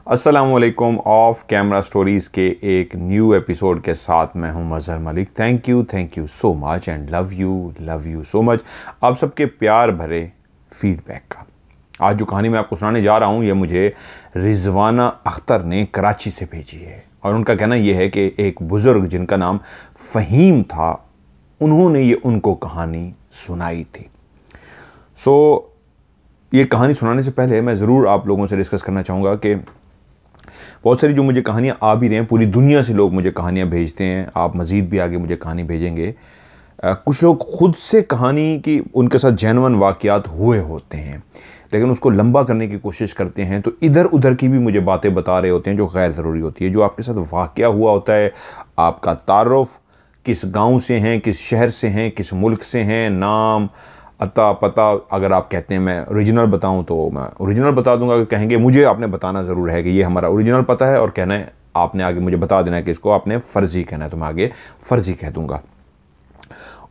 अस्सलामुअलैकुम। Of camera stories के एक न्यू एपिसोड के साथ मैं हूं Mazhar Malik. Thank you so much and love you so much आप सबके प्यार भरे फीडबैक का। आज जो कहानी मैं आपको सुनाने जा रहा हूं ये मुझे रिजवाना अख्तर ने कराची से भेजी है और उनका कहना यह है कि एक बुज़ुर्ग जिनका नाम फ़हीम था उन्होंने ये उनको कहानी सुनाई थी। ये कहानी सुनाने से पहले मैं ज़रूर आप लोगों से डिस्कस करना चाहूँगा कि बहुत सारी जो मुझे कहानियाँ आ भी रही हैं, पूरी दुनिया से लोग मुझे कहानियाँ भेजते हैं। आप मज़ीद भी आगे मुझे कहानी भेजेंगे। कुछ लोग खुद से कहानी की उनके साथ जेन्युइन वाक़यात हुए होते हैं लेकिन उसको लंबा करने की कोशिश करते हैं, तो इधर उधर की भी मुझे बातें बता रहे होते हैं जो गैर ज़रूरी होती है। जो आपके साथ वाक़या हुआ होता है, आपका तारुफ़, किस गाँव से हैं, किस शहर से हैं, किस मुल्क से हैं, नाम, अता पता, अगर आप कहते हैं मैं ओरिजिनल बताऊं तो मैं ओरिजिनल बता दूंगा। कि कहेंगे मुझे आपने बताना ज़रूर है कि ये हमारा ओरिजिनल पता है, और कहना है आपने आगे मुझे बता देना है कि इसको आपने फ़र्ज़ी कहना है, तो मैं आगे फ़र्ज़ी कह दूंगा।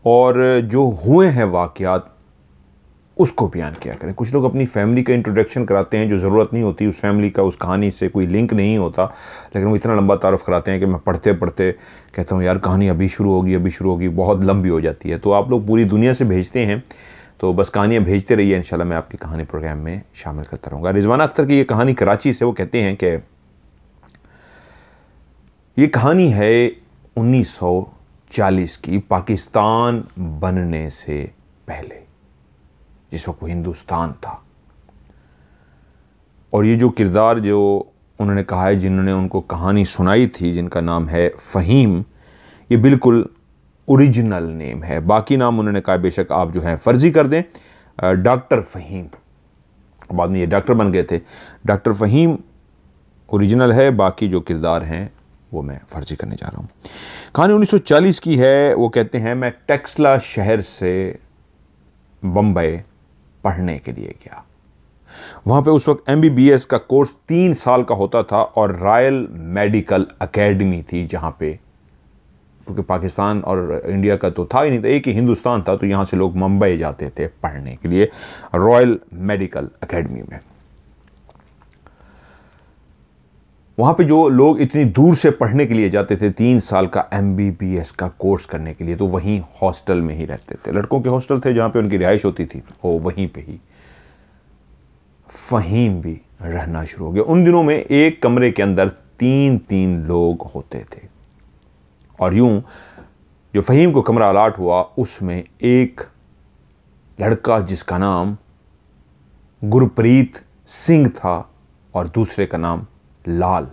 और जो हुए हैं वाक़यात उसको बयान किया करें। कुछ लोग अपनी फैमिली का इंट्रोडक्शन कराते हैं जो ज़रूरत नहीं होती, उस फैमिली का उस कहानी से कोई लिंक नहीं होता, लेकिन वो इतना लंबा तारुफ़ कराते हैं कि मैं पढ़ते पढ़ते कहता हूँ यार कहानी अभी शुरू होगी, बहुत लंबी हो जाती है। तो आप लोग पूरी दुनिया से भेजते हैं, तो बस कहानियाँ भेजते रहिए, इंशाल्लाह मैं आपकी कहानी प्रोग्राम में शामिल करता रहूँगा। रिजवाना अख्तर की ये कहानी कराची से, वो कहते हैं कि ये कहानी है 1940 की, पाकिस्तान बनने से पहले, जिस वक्त वो हिंदुस्तान था। और ये जो किरदार जो उन्होंने कहा है, जिन्होंने उनको कहानी सुनाई थी, जिनका नाम है फ़हीम, ये बिल्कुल ओरिजिनल नेम है। बाकी नाम उन्होंने कहा बेशक आप जो है फ़र्ज़ी कर दें, डॉक्टर फ़हीम, बाद में ये डॉक्टर बन गए थे। डॉक्टर फ़हीम ओरिजिनल है, बाकी जो किरदार हैं वो मैं फ़र्ज़ी करने जा रहा हूँ। कहानी 1940 की है। वो कहते हैं मैं टेक्सला शहर से बम्बई पढ़ने के लिए गया। वहाँ पे उस वक्त MBBS का कोर्स 3 साल का होता था और रॉयल मेडिकल एकेडमी थी, जहाँ पे, क्योंकि पाकिस्तान और इंडिया का तो था ही नहीं था, एक ही हिंदुस्तान था, तो यहाँ से लोग मुंबई जाते थे पढ़ने के लिए रॉयल मेडिकल एकेडमी में। वहाँ पे जो लोग इतनी दूर से पढ़ने के लिए जाते थे 3 साल का MBBS का कोर्स करने के लिए, तो वहीं हॉस्टल में ही रहते थे। लड़कों के हॉस्टल थे जहाँ पे उनकी रिहाइश होती थी, वो वहीं पे ही फ़हीम भी रहना शुरू हो गया। उन दिनों में एक कमरे के अंदर 3-3 लोग होते थे, और यूं जो फ़हीम को कमरा अलाट हुआ उसमें एक लड़का जिसका नाम गुरप्रीत सिंह था और दूसरे का नाम लाल।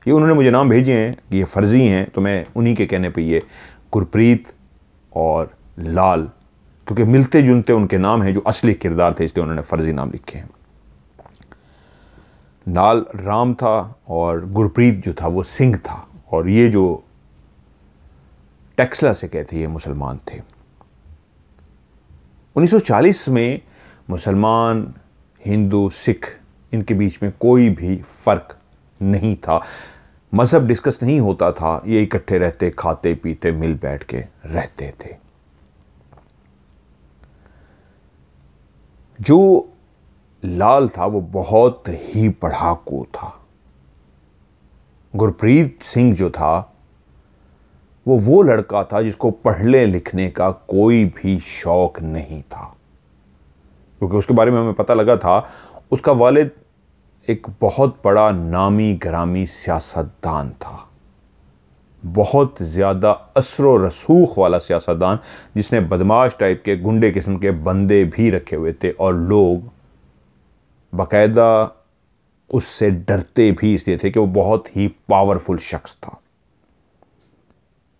ये उन्होंने मुझे नाम भेजे हैं कि ये फ़र्ज़ी हैं, तो मैं उन्हीं के कहने पे ये गुरप्रीत और लाल, क्योंकि मिलते जुलते उनके नाम हैं जो असली किरदार थे, इसलिए उन्होंने फ़र्ज़ी नाम लिखे हैं। लाल राम था और गुरप्रीत जो था वो सिंह था, और ये जो टेक्सला से कहते ये मुसलमान थे। 1940 में मुसलमान, हिंदू, सिख, इनके बीच में कोई भी फ़र्क नहीं था, मज़हब डिस्कस नहीं होता था, ये इकट्ठे रहते, खाते पीते, मिल बैठ के रहते थे। जो लाल था वो बहुत ही पढ़ाकू था। गुरप्रीत सिंह जो था वो लड़का था जिसको पढ़ने लिखने का कोई भी शौक नहीं था, क्योंकि उसके बारे में हमें पता लगा था उसका वालिद एक बहुत बड़ा नामी ग्रामी सियासतदान था, बहुत ज़्यादा असरो रसूख वाला सियासतदान, जिसने बदमाश टाइप के गुंडे किस्म के बंदे भी रखे हुए थे, और लोग बाकायदा उससे डरते भी इसलिए थे कि वो बहुत ही पावरफुल शख्स था।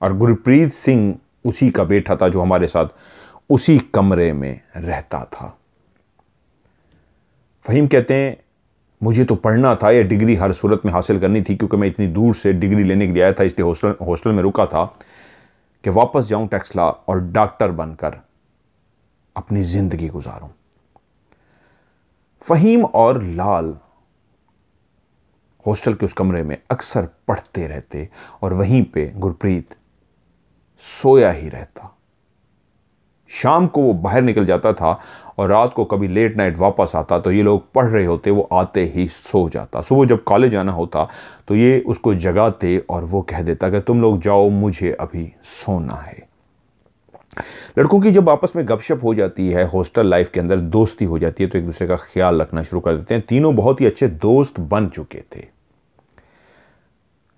और गुरप्रीत सिंह उसी का बेटा था जो हमारे साथ उसी कमरे में रहता था। फ़हीम कहते हैं मुझे तो पढ़ना था, यह डिग्री हर सूरत में हासिल करनी थी, क्योंकि मैं इतनी दूर से डिग्री लेने के लिए आया था, इसलिए हॉस्टल में रुका था कि वापस जाऊं टेक्सला और डॉक्टर बनकर अपनी ज़िंदगी गुजारूं। फ़हीम और लाल हॉस्टल के उस कमरे में अक्सर पढ़ते रहते और वहीं पे गुरप्रीत सोया ही रहता। शाम को वो बाहर निकल जाता था और रात को कभी लेट नाइट वापस आता तो ये लोग पढ़ रहे होते, वो आते ही सो जाता। सुबह जब कॉलेज आना होता तो ये उसको जगाते और वो कह देता कि तुम लोग जाओ, मुझे अभी सोना है। लड़कों की जब आपस में गपशप हो जाती है, हॉस्टल लाइफ के अंदर दोस्ती हो जाती है, तो एक दूसरे का ख्याल रखना शुरू कर देते हैं। तीनों बहुत ही अच्छे दोस्त बन चुके थे,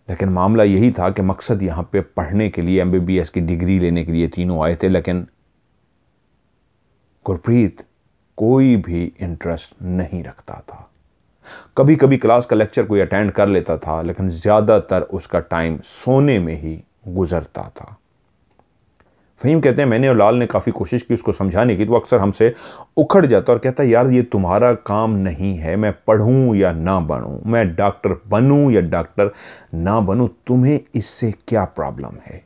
लेकिन मामला यही था कि मकसद यहाँ पे पढ़ने के लिए, MBBS की डिग्री लेने के लिए तीनों आए थे, लेकिन गुरप्रीत कोई भी इंटरेस्ट नहीं रखता था। कभी कभी क्लास का लेक्चर कोई अटेंड कर लेता था, लेकिन ज़्यादातर उसका टाइम सोने में ही गुजरता था। फ़हीम कहते हैं मैंने और लाल ने काफ़ी कोशिश की उसको समझाने की, तो अक्सर हमसे उखड़ जाता और कहता यार ये तुम्हारा काम नहीं है, मैं पढ़ूं या ना पढ़ूं, मैं डॉक्टर बनूं या डॉक्टर ना बनूं, तुम्हें इससे क्या प्रॉब्लम है?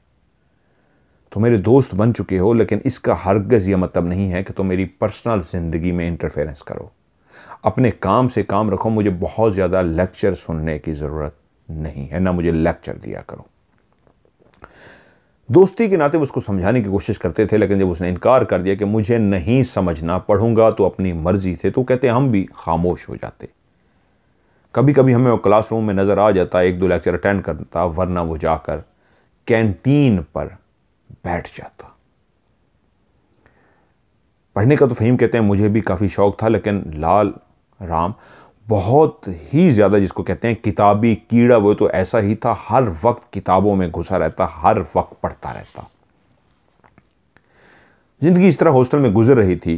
तो मेरे दोस्त बन चुके हो, लेकिन इसका हरगिज़ ये मतलब नहीं है कि तुम मेरी पर्सनल ज़िंदगी में इंटरफेरेंस करो। अपने काम से काम रखो, मुझे बहुत ज़्यादा लेक्चर सुनने की ज़रूरत नहीं है, ना मुझे लेक्चर दिया करो। दोस्ती के नाते वो उसको समझाने की कोशिश करते थे, लेकिन जब उसने इनकार कर दिया कि मुझे नहीं समझना, पढ़ूंगा तो अपनी मर्जी से, तो कहते हम भी खामोश हो जाते। कभी कभी हमें वो क्लासरूम में नज़र आ जाता, 1-2 लेक्चर अटेंड करता, वरना वो जाकर कैंटीन पर बैठ जाता। पढ़ने का तो फ़हीम कहते हैं मुझे भी काफ़ी शौक़ था, लेकिन लाल राम बहुत ही ज़्यादा, जिसको कहते हैं किताबी कीड़ा, वो तो ऐसा ही था, हर वक्त किताबों में घुसा रहता, हर वक्त पढ़ता रहता। ज़िंदगी इस तरह हॉस्टल में गुजर रही थी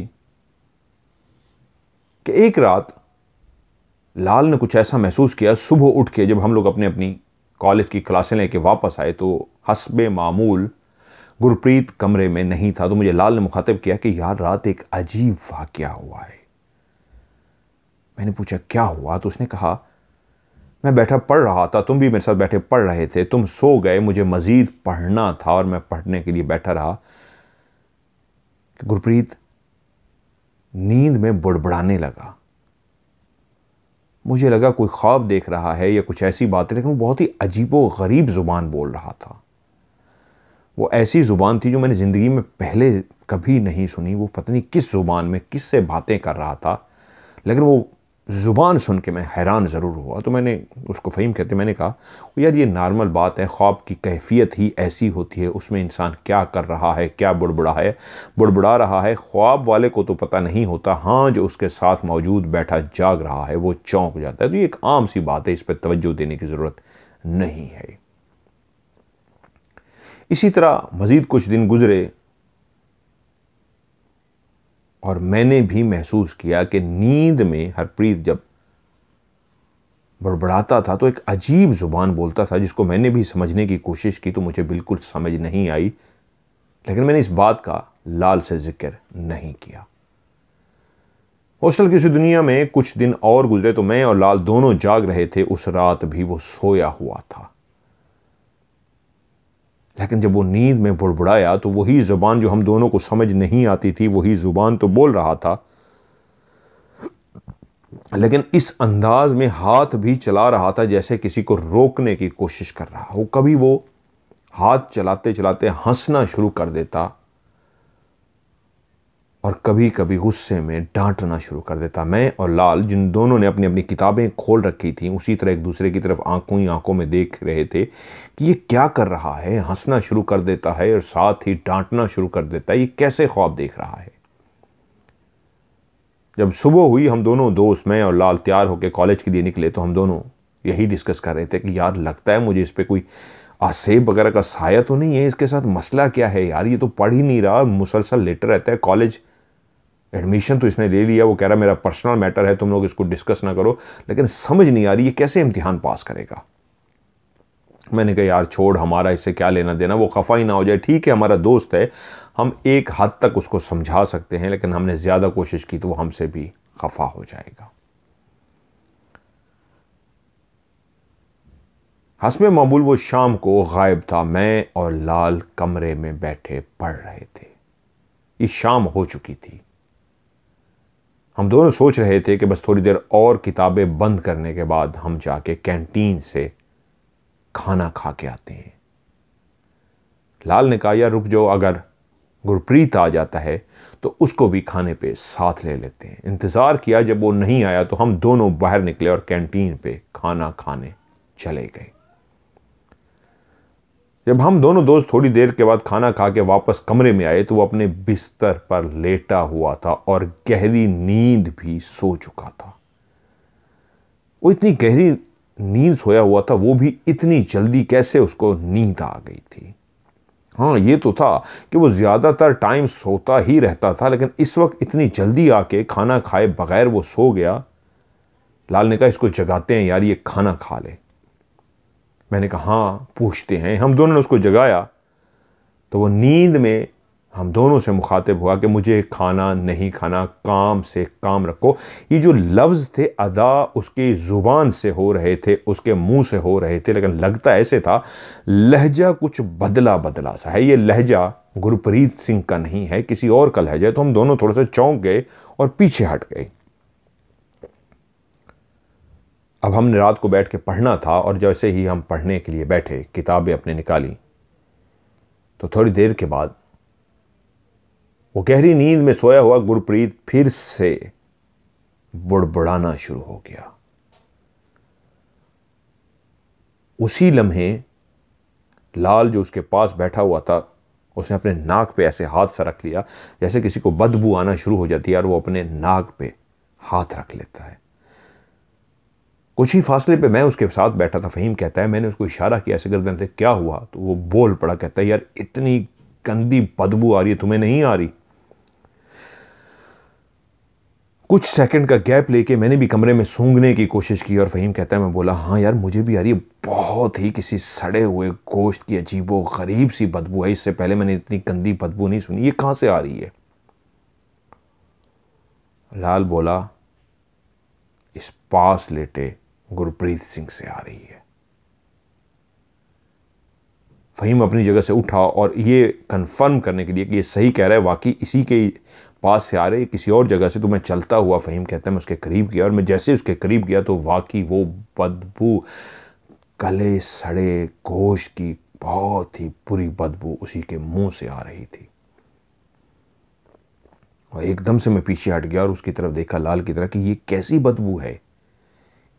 कि एक रात लाल ने कुछ ऐसा महसूस किया। सुबह उठ के जब हम लोग अपने अपनी कॉलेज की क्लासें लेके वापस आए तो हस्बे मामूल गुरप्रीत कमरे में नहीं था। तो मुझे लाल ने मुखातिब किया कि यार रात एक अजीब वाक़या हुआ है। मैंने पूछा क्या हुआ? तो उसने कहा मैं बैठा पढ़ रहा था, तुम भी मेरे साथ बैठे पढ़ रहे थे, तुम सो गए, मुझे मज़ीद पढ़ना था और मैं पढ़ने के लिए बैठा रहा कि गुरप्रीत नींद में बुड़बुड़ाने लगा। मुझे लगा कोई ख्वाब देख रहा है या कुछ ऐसी बात है, लेकिन वो बहुत ही अजीबो गरीब ज़ुबान बोल रहा था। वो ऐसी ज़ुबान थी जो मैंने ज़िंदगी में पहले कभी नहीं सुनी। वो पता नहीं किस ज़ुबान में किससे बातें कर रहा था, लेकिन वो ज़ुबान सुन के मैं हैरान ज़रूर हुआ। तो मैंने उसको फ़हीम कहते, मैंने कहा यार ये नॉर्मल बात है, ख्वाब की कैफियत ही ऐसी होती है, उसमें इंसान क्या कर रहा है, क्या बुड़बुड़ा रहा है, ख्वाब वाले को तो पता नहीं होता, हाँ जो उसके साथ मौजूद बैठा जाग रहा है वो चौंक जाता है। तो ये एक आम सी बात है, इस पर तवज्जो देने की ज़रूरत नहीं है। इसी तरह मज़ीद कुछ दिन गुजरे और मैंने भी महसूस किया कि नींद में हरप्रीत जब बड़बड़ाता था तो एक अजीब ज़ुबान बोलता था, जिसको मैंने भी समझने की कोशिश की तो मुझे बिल्कुल समझ नहीं आई, लेकिन मैंने इस बात का लाल से जिक्र नहीं किया। हॉस्टल की इसी दुनिया में कुछ दिन और गुजरे तो मैं और लाल दोनों जाग रहे थे। उस रात भी वो सोया हुआ था, लेकिन जब वो नींद में बुड़बुड़ाया तो वही ज़ुबान जो हम दोनों को समझ नहीं आती थी, वही ज़ुबान तो बोल रहा था, लेकिन इस अंदाज में हाथ भी चला रहा था जैसे किसी को रोकने की कोशिश कर रहा हो। कभी वो हाथ चलाते चलाते हंसना शुरू कर देता और कभी कभी गुस्से में डांटना शुरू कर देता। मैं और लाल, जिन दोनों ने अपनी अपनी किताबें खोल रखी थी, उसी तरह एक दूसरे की तरफ आंखों ही आंखों में देख रहे थे कि ये क्या कर रहा है, हंसना शुरू कर देता है और साथ ही डांटना शुरू कर देता है, ये कैसे ख्वाब देख रहा है। जब सुबह हुई, हम दोनों दोस्त, मैं और लाल, तैयार होकर कॉलेज के लिए निकले तो हम दोनों यही डिस्कस कर रहे थे कि यार लगता है मुझे इस पर कोई आसेब वगैरह का साया तो नहीं है, इसके साथ मसला क्या है यार, ये तो पढ़ ही नहीं रहा, मुसलसल लेटर रहता है। कॉलेज एडमिशन तो इसने ले लिया, वो कह रहा मेरा पर्सनल मैटर है, तुम लोग इसको डिस्कस ना करो, लेकिन समझ नहीं आ रही ये कैसे इम्तिहान पास करेगा। मैंने कहा यार छोड़, हमारा इससे क्या लेना देना, वो खफा ही ना हो जाए। ठीक है हमारा दोस्त है, हम एक हद तक उसको समझा सकते हैं, लेकिन हमने ज़्यादा कोशिश की तो वो हमसे भी खफा हो जाएगा। हस्बे मामूल वो शाम को गायब था। मैं और लाल कमरे में बैठे पढ़ रहे थे। ये शाम हो चुकी थी। हम दोनों सोच रहे थे कि बस थोड़ी देर और किताबें बंद करने के बाद हम जाके कैंटीन से खाना खा के आते हैं। लाल ने कहा यार रुक जाओ, अगर गुरप्रीत आ जाता है तो उसको भी खाने पे साथ ले लेते हैं। इंतज़ार किया, जब वो नहीं आया तो हम दोनों बाहर निकले और कैंटीन पे खाना खाने चले गए। जब हम दोनों दोस्त थोड़ी देर के बाद खाना खा के वापस कमरे में आए तो वो अपने बिस्तर पर लेटा हुआ था और गहरी नींद भी सो चुका था। वो इतनी गहरी नींद सोया हुआ था, वो भी इतनी जल्दी कैसे उसको नींद आ गई थी। हाँ, ये तो था कि वो ज़्यादातर टाइम सोता ही रहता था, लेकिन इस वक्त इतनी जल्दी आके खाना खाए बगैर वो सो गया। लाल ने कहा, इसको जगाते हैं यार, ये खाना खा ले। मैंने कहा हाँ पूछते हैं। हम दोनों ने उसको जगाया तो वो नींद में हम दोनों से मुखातिब हुआ कि मुझे खाना नहीं खाना, काम से काम रखो। ये जो लफ्ज़ थे अदा उसकी ज़ुबान से हो रहे थे, उसके मुंह से हो रहे थे, लेकिन लगता ऐसे था लहजा कुछ बदला बदला सा है। ये लहजा गुरप्रीत सिंह का नहीं है, किसी और का लहजा है। तो हम दोनों थोड़ा सा चौंक गए और पीछे हट गए। अब हमने रात को बैठ के पढ़ना था और जैसे ही हम पढ़ने के लिए बैठे, किताबें अपने निकाली, तो थोड़ी देर के बाद वो गहरी नींद में सोया हुआ गुरप्रीत फिर से बुड़बुड़ाना शुरू हो गया। उसी लम्हे लाल जो उसके पास बैठा हुआ था, उसने अपने नाक पे ऐसे हाथ सा रख लिया जैसे किसी को बदबू आना शुरू हो जाती है और वो अपने नाक पे हाथ रख लेता है। कुछ ही फासले पे मैं उसके साथ बैठा था। फ़हीम कहता है, मैंने उसको इशारा किया ऐसे गर्दन से, क्या हुआ? तो वो बोल पड़ा, कहता है यार इतनी गंदी बदबू आ रही है, तुम्हें नहीं आ रही? कुछ सेकंड का गैप लेके मैंने भी कमरे में सूंघने की कोशिश की और फ़हीम कहता है, मैं बोला हाँ यार मुझे भी आ रही है, बहुत ही किसी सड़े हुए गोश्त की अजीबो गरीब सी बदबू है। इससे पहले मैंने इतनी गंदी बदबू नहीं सुनी, ये कहाँ से आ रही है? लाल बोला, इस पास लेटे गुरप्रीत सिंह से आ रही है। फ़हीम अपनी जगह से उठा और ये कंफर्म करने के लिए कि ये सही कह रहा है, वाकई इसी के पास से आ रहे किसी और जगह से, तो मैं चलता हुआ, फ़हीम कहता है, मैं उसके करीब गया और मैं जैसे उसके करीब गया तो वाकई वो बदबू, गले सड़े गोश्त की बहुत ही बुरी बदबू उसी के मुंह से आ रही थी। और एकदम से मैं पीछे हट गया और उसकी तरफ देखा, लाल की तरफ, कि ये कैसी बदबू है,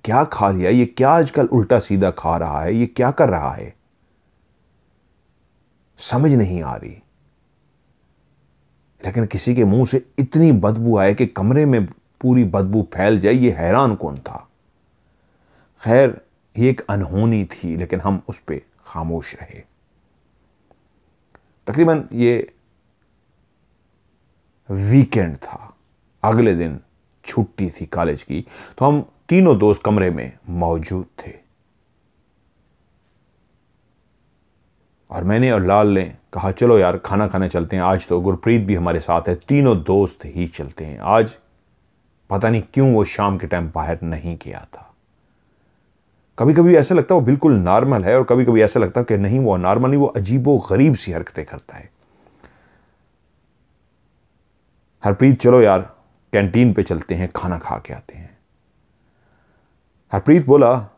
क्या खा लिया, ये क्या आजकल उल्टा सीधा खा रहा है, ये क्या कर रहा है, समझ नहीं आ रही। लेकिन किसी के मुंह से इतनी बदबू आए कि कमरे में पूरी बदबू फैल जाए, ये हैरान कौन था? खैर ये एक अनहोनी थी, लेकिन हम उस पर खामोश रहे। तकरीबन ये वीकेंड था, अगले दिन छुट्टी थी कॉलेज की, तो हम तीनों दोस्त कमरे में मौजूद थे और मैंने और लाल ने कहा चलो यार खाना खाने चलते हैं, आज तो गुरप्रीत भी हमारे साथ है, तीनों दोस्त ही चलते हैं। आज पता नहीं क्यों वो शाम के टाइम बाहर नहीं गया था। कभी कभी ऐसा लगता है वो बिल्कुल नॉर्मल है और कभी कभी ऐसा लगता है कि नहीं वो नॉर्मल नहीं, वो अजीबो गरीब सी हरकतें करता है। हरप्रीत चलो यार कैंटीन पे चलते हैं, खाना खा के आते हैं। हरप्रीत बोला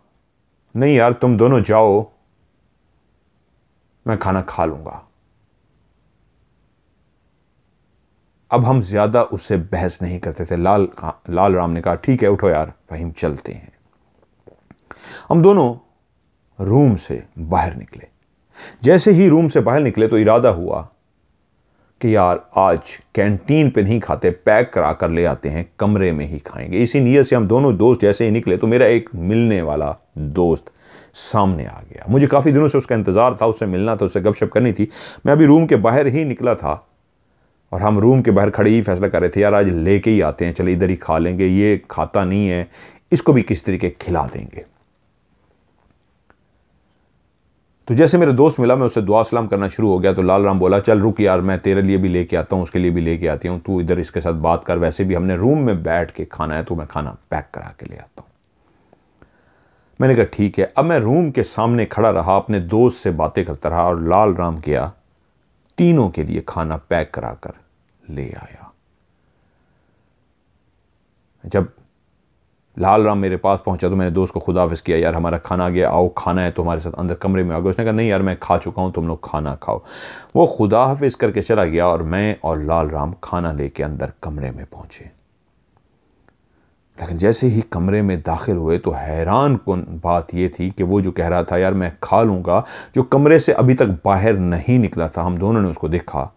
नहीं यार तुम दोनों जाओ, मैं खाना खा लूंगा। अब हम ज्यादा उससे बहस नहीं करते थे। लाल राम ने कहा ठीक है उठो यार फ़हीम चलते हैं। हम दोनों रूम से बाहर निकले। जैसे ही रूम से बाहर निकले तो इरादा हुआ कि यार आज कैंटीन पे नहीं खाते, पैक करा कर ले आते हैं, कमरे में ही खाएंगे। इसी नीयत से हम दोनों दोस्त जैसे ही निकले तो मेरा एक मिलने वाला दोस्त सामने आ गया। मुझे काफ़ी दिनों से उसका इंतज़ार था, उससे मिलना था, उससे गपशप करनी थी। मैं अभी रूम के बाहर ही निकला था और हम रूम के बाहर खड़े ही फैसला कर रहे थे यार आज लेके ही आते हैं, चले इधर ही खा लेंगे, ये खाता नहीं है, इसको भी किस तरीके खिला देंगे। तो जैसे मेरे दोस्त मिला मैं उससे दुआ सलाम करना शुरू हो गया तो लाल राम बोला चल रुक यार मैं तेरे लिए भी लेके आता हूँ, उसके लिए भी लेके आती हूँ, तू इधर इसके साथ बात कर, वैसे भी हमने रूम में बैठ के खाना है तो मैं खाना पैक करा के ले आता हूँ। मैंने कहा ठीक है। अब मैं रूम के सामने खड़ा रहा, अपने दोस्त से बातें करता रहा और लाल राम गया तीनों के लिए खाना पैक करा कर ले आया। जब लाल राम मेरे पास पहुंचा तो मैंने दोस्त को खुदा हाफिज़ किया, यार हमारा खाना आ गया, आओ खाना है तो हमारे साथ अंदर कमरे में आ गए। उसने कहा नहीं यार मैं खा चुका हूं, तुम लोग खाना खाओ। वो खुदा हाफिज़ करके चला गया और मैं और लाल राम खाना लेके अंदर कमरे में पहुंचे। लेकिन जैसे ही कमरे में दाखिल हुए तो हैरान कुन बात यह थी कि वो जो कह रहा था यार मैं खा लूँगा, जो कमरे से अभी तक बाहर नहीं निकला था, हम दोनों ने उसको देखा,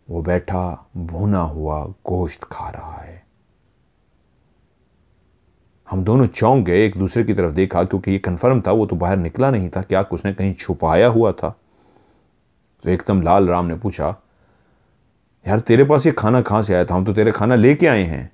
वो बैठा भुना हुआ गोश्त खा रहा है। हम दोनों चौंक गए, एक दूसरे की तरफ देखा, क्योंकि ये कन्फर्म था वो तो बाहर निकला नहीं था, क्या उसने कहीं छुपाया हुआ था। तो एकदम लाल राम ने पूछा यार तेरे पास ये खाना कहाँ से आया था, हम तो तेरे खाना लेके आए हैं,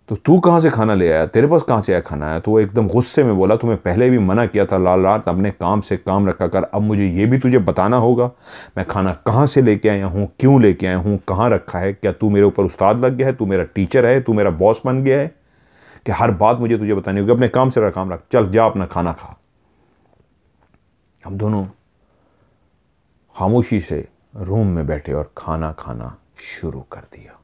तो तू कहाँ से खाना ले आया, तेरे पास कहाँ से आया खाना आया। तो वो एकदम गुस्से में बोला तुम्हें पहले भी मना किया था लाल रात, अपने काम से काम रखा कर, अब मुझे ये भी तुझे बताना होगा मैं खाना कहाँ से लेके आया हूँ, क्यों लेके आया हूँ, कहाँ रखा है, क्या तू मेरे ऊपर उस्ताद लग गया है, तू मेरा टीचर है, तू मेरा बॉस बन गया है कि हर बात मुझे तुझे बतानी होगी, अपने काम से रहा काम रख, चल जा अपना खाना खा। हम दोनों खामोशी से रूम में बैठे और खाना खाना शुरू कर दिया।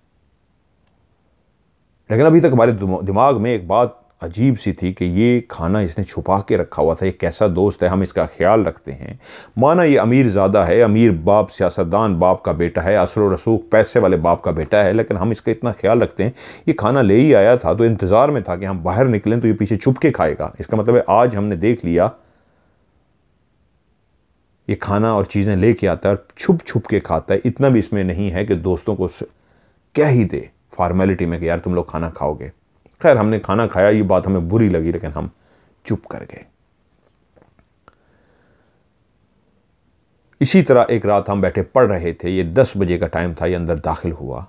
लेकिन अभी तक हमारे दिमाग में एक बात अजीब सी थी कि ये खाना इसने छुपा के रखा हुआ था, ये कैसा दोस्त है, हम इसका ख्याल रखते हैं, माना ये अमीर ज़्यादा है, अमीर बाप, सियासतदान बाप का बेटा है, असर रसूख पैसे वाले बाप का बेटा है, लेकिन हम इसका इतना ख्याल रखते हैं। ये खाना ले ही आया था तो इंतज़ार में था कि हम बाहर निकलें तो ये पीछे छुप के खाएगा। इसका मतलब है आज हमने देख लिया ये खाना और चीज़ें लेके आता है और छुप छुप के खाता है। इतना भी इसमें नहीं है कि दोस्तों को कह ही दे फॉर्मेलिटी में कि यार तुम लोग खाना खाओगे। खैर हमने खाना खाया, ये बात हमें बुरी लगी लेकिन हम चुप कर गए। इसी तरह एक रात हम बैठे पढ़ रहे थे, ये 10 बजे का टाइम था, ये अंदर दाखिल हुआ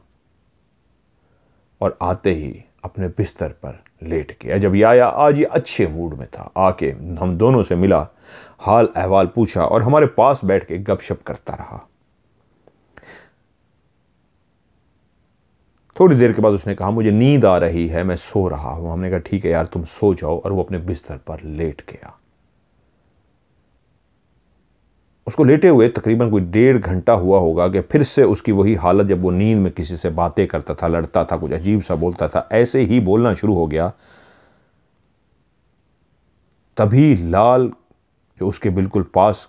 और आते ही अपने बिस्तर पर लेट गया। जब ये आया आज ये अच्छे मूड में था, आके हम दोनों से मिला, हाल अहवाल पूछा और हमारे पास बैठ के गपशप करता रहा। थोड़ी देर के बाद उसने कहा मुझे नींद आ रही है, मैं सो रहा हूं। हमने कहा ठीक है यार तुम सो जाओ, और वो अपने बिस्तर पर लेट गया। उसको लेटे हुए तकरीबन कोई 1.5 घंटा हुआ होगा कि फिर से उसकी वही हालत, जब वो नींद में किसी से बातें करता था, लड़ता था, कुछ अजीब सा बोलता था, ऐसे ही बोलना शुरू हो गया। तभी लाल जो उसके बिल्कुल पास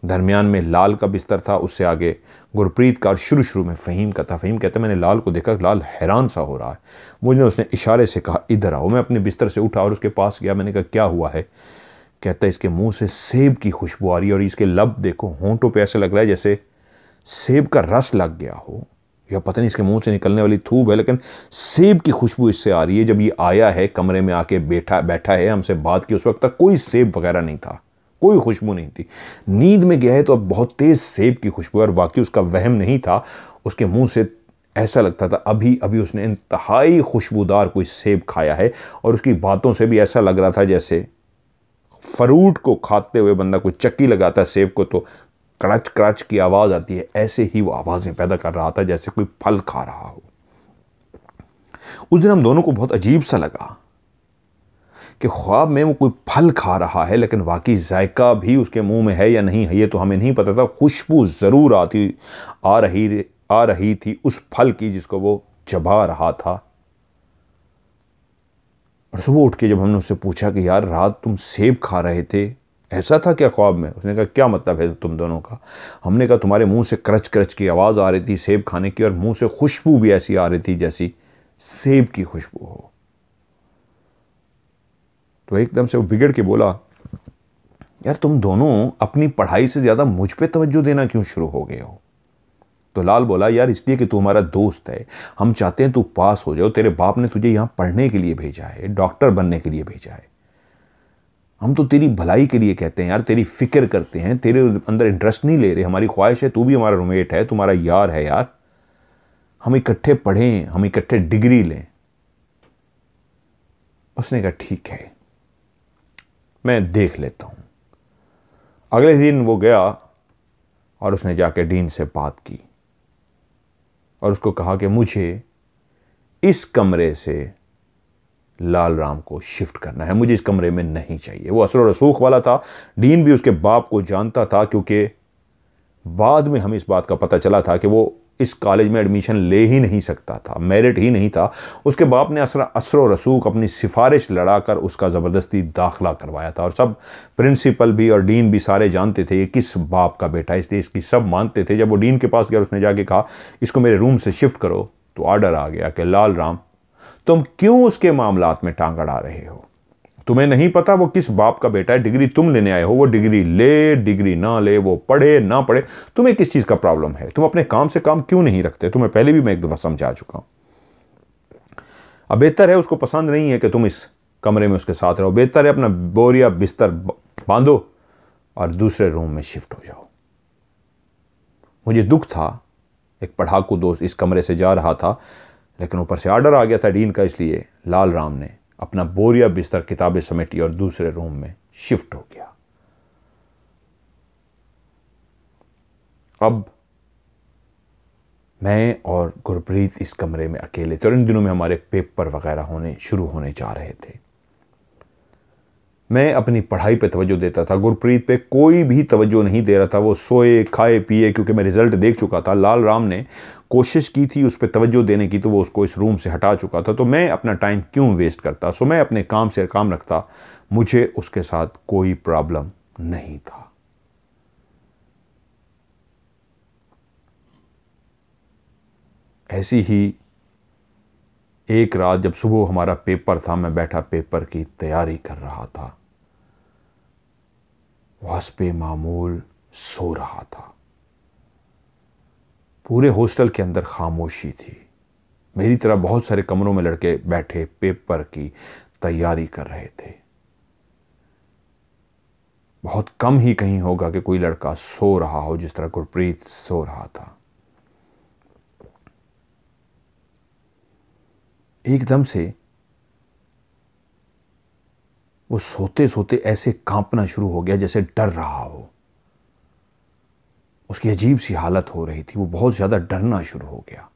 दरमियान में लाल का बिस्तर था, उससे आगे गुरप्रीत का और शुरू में फ़हीम का था। फ़हीम कहता मैंने लाल को देखा, लाल हैरान सा हो रहा है। मुझे उसने इशारे से कहा इधर आओ। मैं अपने बिस्तर से उठा और उसके पास गया। मैंने कहा क्या हुआ है। कहता इसके मुंह से सेब की खुशबू आ रही है और इसके लब देखो, होंठों पे ऐसे लग रहा है जैसे सेब का रस लग गया हो, या पता नहीं इसके मुंह से निकलने वाली थूब है, लेकिन सेब की खुशबू इससे आ रही है। जब ये आया है कमरे में आके बैठा है, हमसे बात की, उस वक्त तक कोई सेब वगैरह नहीं था, कोई खुशबू नहीं थी। नींद में गया है तो अब बहुत तेज सेब की खुशबू, और वाकई उसका वहम नहीं था। उसके मुंह से ऐसा लगता था अभी अभी उसने इंतहाई खुशबूदार कोई सेब खाया है, और उसकी बातों से भी ऐसा लग रहा था जैसे फ्रूट को खाते हुए बंदा कोई चक्की लगाता है सेब को तो कड़च कड़च की आवाज़ आती है, ऐसे ही वो आवाज़ें पैदा कर रहा था जैसे कोई फल खा रहा हो। उस दिन हम दोनों को बहुत अजीब सा लगा कि ख्वाब में वो कोई फल खा रहा है, लेकिन वाकई जायका भी उसके मुंह में है या नहीं है ये तो हमें नहीं पता था। खुशबू ज़रूर आ रही थी उस फल की जिसको वो चबा रहा था। और सुबह उठ के जब हमने उससे पूछा कि यार रात तुम सेब खा रहे थे, ऐसा था क्या ख्वाब में। उसने कहा क्या मतलब है तुम दोनों का। हमने कहा तुम्हारे मुंह से करच करच की आवाज़ आ रही थी सेब खाने की, और मुंह से खुशबू भी ऐसी आ रही थी जैसी सेब की खुशबू हो। तो एकदम से वो बिगड़ के बोला यार तुम दोनों अपनी पढ़ाई से ज़्यादा मुझ पे तवज्जो देना क्यों शुरू हो गए हो। तो लाल बोला यार इसलिए कि तू हमारा दोस्त है, हम चाहते हैं तू पास हो जाओ। तेरे बाप ने तुझे यहाँ पढ़ने के लिए भेजा है, डॉक्टर बनने के लिए भेजा है। हम तो तेरी भलाई के लिए कहते हैं यार, तेरी फिक्र करते हैं, तेरे अंदर इंटरेस्ट नहीं ले रहे। हमारी ख्वाहिश है तू भी हमारा रूममेट है, तुम्हारा यार है यार, हम इकट्ठे पढ़ें, हम इकट्ठे डिग्री लें। उसने कहा ठीक है मैं देख लेता हूँ। अगले दिन वो गया और उसने जाके डीन से बात की और उसको कहा कि मुझे इस कमरे से लाल राम को शिफ्ट करना है, मुझे इस कमरे में नहीं चाहिए। वो असर रसूख वाला था, डीन भी उसके बाप को जानता था, क्योंकि बाद में हमें इस बात का पता चला था कि वो इस कॉलेज में एडमिशन ले ही नहीं सकता था, मेरिट ही नहीं था। उसके बाप ने असर रसूख अपनी सिफारिश लड़ाकर उसका ज़बरदस्ती दाखिला करवाया था, और सब प्रिंसिपल भी और डीन भी सारे जानते थे ये किस बाप का बेटा है, इसलिए इसकी सब मानते थे। जब वो डीन के पास गया, उसने जाके कहा इसको मेरे रूम से शिफ्ट करो, तो ऑर्डर आ गया कि लाल राम, तुम क्यों उसके मामलात में टांग अड़ा रहे हो? तुम्हें नहीं पता वो किस बाप का बेटा है? डिग्री तुम लेने आए हो, वो डिग्री ले डिग्री ना ले, वो पढ़े ना पढ़े, तुम्हें किस चीज़ का प्रॉब्लम है? तुम अपने काम से काम क्यों नहीं रखते? तुम्हें पहले भी मैं एक दफ़ा समझा चुका हूं। अब बेहतर है, उसको पसंद नहीं है कि तुम इस कमरे में उसके साथ रहो, बेहतर है अपना बोरिया बिस्तर बांधो और दूसरे रूम में शिफ्ट हो जाओ। मुझे दुख था, एक पढ़ाकू दोस्त इस कमरे से जा रहा था, लेकिन ऊपर से ऑर्डर आ गया था डीन का, इसलिए लाल राम ने अपना बोरिया बिस्तर किताबें समेटी और दूसरे रूम में शिफ्ट हो गया। अब मैं और गुरप्रीत इस कमरे में अकेले थे, और इन दिनों में हमारे पेपर वगैरह शुरू होने जा रहे थे। मैं अपनी पढ़ाई पे तवज्जो देता था, गुरप्रीत पे कोई भी तवज्जो नहीं दे रहा था। वो सोए खाए पिए, क्योंकि मैं रिजल्ट देख चुका था। लाल राम ने कोशिश की थी उस पर तवज्जो देने की, तो वो उसको इस रूम से हटा चुका था। तो मैं अपना टाइम क्यों वेस्ट करता? सो मैं अपने काम से काम रखता, मुझे उसके साथ कोई प्रॉब्लम नहीं था। ऐसी ही एक रात जब सुबह हमारा पेपर था, मैं बैठा पेपर की तैयारी कर रहा था, वास्पे मामूल सो रहा था। पूरे हॉस्टल के अंदर खामोशी थी। मेरी तरह बहुत सारे कमरों में लड़के बैठे पेपर की तैयारी कर रहे थे। बहुत कम ही कहीं होगा कि कोई लड़का सो रहा हो जिस तरह गुरप्रीत सो रहा था। एकदम से वो सोते सोते ऐसे कांपना शुरू हो गया जैसे डर रहा हो। उसकी अजीब सी हालत हो रही थी, वो बहुत ज़्यादा डरना शुरू हो गया।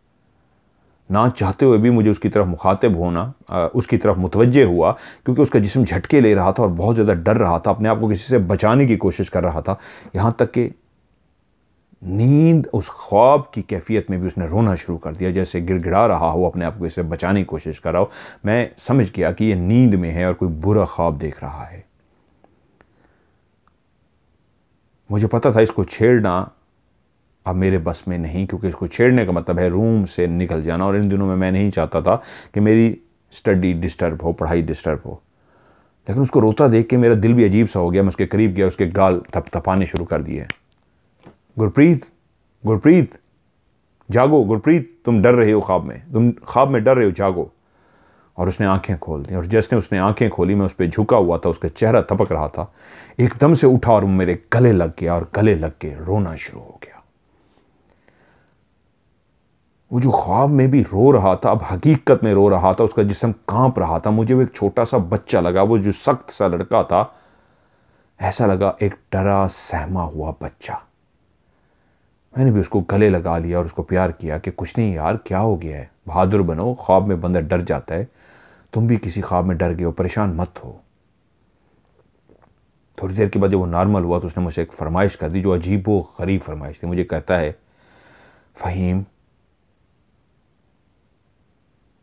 ना चाहते हुए भी मुझे उसकी तरफ मुखातिब होना, उसकी तरफ मुतवज्जे हुआ, क्योंकि उसका जिस्म झटके ले रहा था और बहुत ज़्यादा डर रहा था, अपने आप को किसी से बचाने की कोशिश कर रहा था। यहाँ तक कि नींद, उस ख्वाब की कैफियत में भी उसने रोना शुरू कर दिया, जैसे गिड़गिड़ा रहा हो, अपने आप को इससे बचाने की कोशिश कर रहा हो। मैं समझ गया कि ये नींद में है और कोई बुरा ख्वाब देख रहा है। मुझे पता था इसको छेड़ना अब मेरे बस में नहीं, क्योंकि इसको छेड़ने का मतलब है रूम से निकल जाना, और इन दिनों में मैं नहीं चाहता था कि मेरी स्टडी डिस्टर्ब हो, पढ़ाई डिस्टर्ब हो। लेकिन उसको रोता देख के मेरा दिल भी अजीब सा हो गया। मैं उसके करीब गया, उसके गाल थपथपाने शुरू कर दिए। गुरप्रीत, गुरप्रीत जागो, गुरप्रीत तुम डर रहे हो ख्वाब में, तुम ख्वाब में डर रहे हो, जागो। और उसने आंखें खोल दी, और जैसे उसने आंखें खोली, मैं उस पर झुका हुआ था, उसका चेहरा थपक रहा था, एकदम से उठा और मेरे गले लग गया, और गले लग के रोना शुरू हो गया। वो जो ख्वाब में भी रो रहा था, अब हकीकत में रो रहा था, उसका जिस्म कांप रहा था। मुझे वो एक छोटा सा बच्चा लगा, वो जो सख्त सा लड़का था, ऐसा लगा एक डरा सहमा हुआ बच्चा। मैंने भी उसको गले लगा लिया और उसको प्यार किया कि कुछ नहीं यार, क्या हो गया है, बहादुर बनो, ख्वाब में बंदा डर जाता है, तुम भी किसी ख्वाब में डर गए हो, परेशान मत हो। थोड़ी देर के बाद जब वो नॉर्मल हुआ तो उसने मुझसे एक फरमाइश कर दी, जो अजीब व गरीब फरमाइश थी। मुझे कहता है, फ़हीम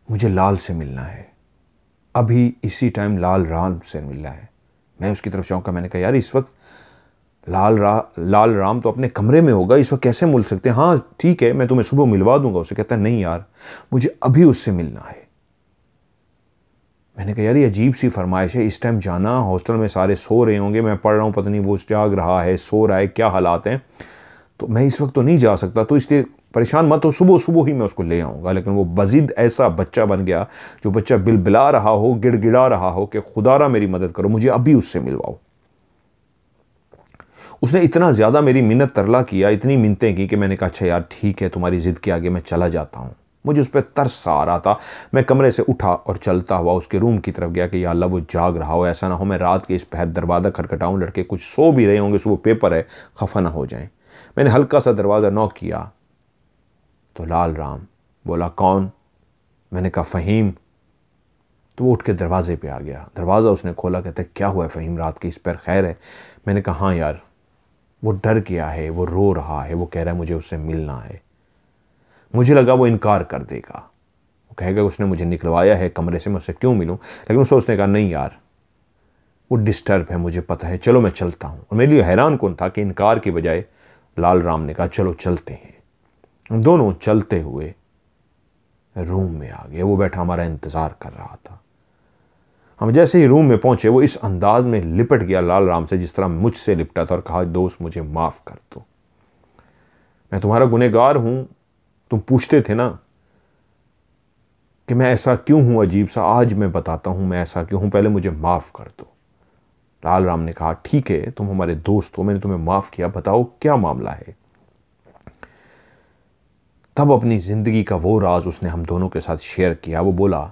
मुझे लाल से मिलना है, अभी इसी टाइम लाल राम से मिलना है। मैं उसकी तरफ चौंका। मैंने कहा यार इस वक्त लाल राम तो अपने कमरे में होगा, इस वक्त कैसे मिल सकते हैं? हाँ ठीक है, मैं तुम्हें सुबह मिलवा दूंगा उसे। कहता है नहीं यार, मुझे अभी उससे मिलना है। मैंने कहा यार ये अजीब सी फरमाइश है, इस टाइम जाना, हॉस्टल में सारे सो रहे होंगे, मैं पढ़ रहा हूँ, पता नहीं वो जाग रहा है, सो रहा है, क्या हालात हैं, तो मैं इस वक्त तो नहीं जा सकता, तो इसलिए परेशान मत हो, सुबह सुबह ही मैं उसको ले आऊँगा। लेकिन वो मज़ीद ऐसा बच्चा बन गया, जो बच्चा बिलबिला रहा हो, गिड़गिड़ा रहा हो कि खुदारा मेरी मदद करो, मुझे अभी उससे मिलवाओ। उसने इतना ज़्यादा मेरी मिन्नत तरला किया, इतनी मिन्नतें की कि मैंने कहा अच्छा यार ठीक है, तुम्हारी ज़िद के आगे मैं चला जाता हूँ। मुझे उस पर तरस आ रहा था। मैं कमरे से उठा और चलता हुआ उसके रूम की तरफ गया कि या अल्लाह वो जाग रहा हो, ऐसा ना हो मैं रात के इस पहर दरवाज़ा खटखटाऊँ, लड़के कुछ सो भी रहे होंगे, सुबह पेपर है, खफा ना हो जाएं। मैंने हल्का सा दरवाज़ा नॉक किया तो लाल राम बोला कौन? मैंने कहा फ़हीम। तो वो उठ के दरवाजे पे आ गया। दरवाज़ा उसने खोला, कहते क्या हुआ है फ़हीम, रात के इस पर खैर है? मैंने कहा हाँ यार, वो डर गया है, वो रो रहा है, वो कह रहा है मुझे उससे मिलना है। मुझे लगा वो इनकार कर देगा, वो कहेगा उसने मुझे निकलवाया है कमरे से, मैं उससे क्यों मिलूं। लेकिन उसने कहा नहीं यार, वो डिस्टर्ब है, मुझे पता है, चलो मैं चलता हूं। और मेरे लिए हैरान कौन था कि इनकार की बजाय लाल राम ने कहा चलो चलते हैं। हम दोनों चलते हुए रूम में आ गए। वो बैठा हमारा इंतजार कर रहा था। हम जैसे ही रूम में पहुंचे वो इस अंदाज में लिपट गया लाल राम से जिस तरह मुझसे लिपटा था और कहा दोस्त मुझे माफ कर दो, मैं तुम्हारा गुनहगार हूं, तुम पूछते थे ना कि मैं ऐसा क्यों हूं अजीब सा, आज मैं बताता हूं मैं ऐसा क्यों हूं, पहले मुझे माफ कर दो। लाल राम ने कहा ठीक है, तुम हमारे दोस्त हो, मैंने तुम्हें माफ किया, बताओ क्या मामला है। तब अपनी जिंदगी का वो राज उसने हम दोनों के साथ शेयर किया। वो बोला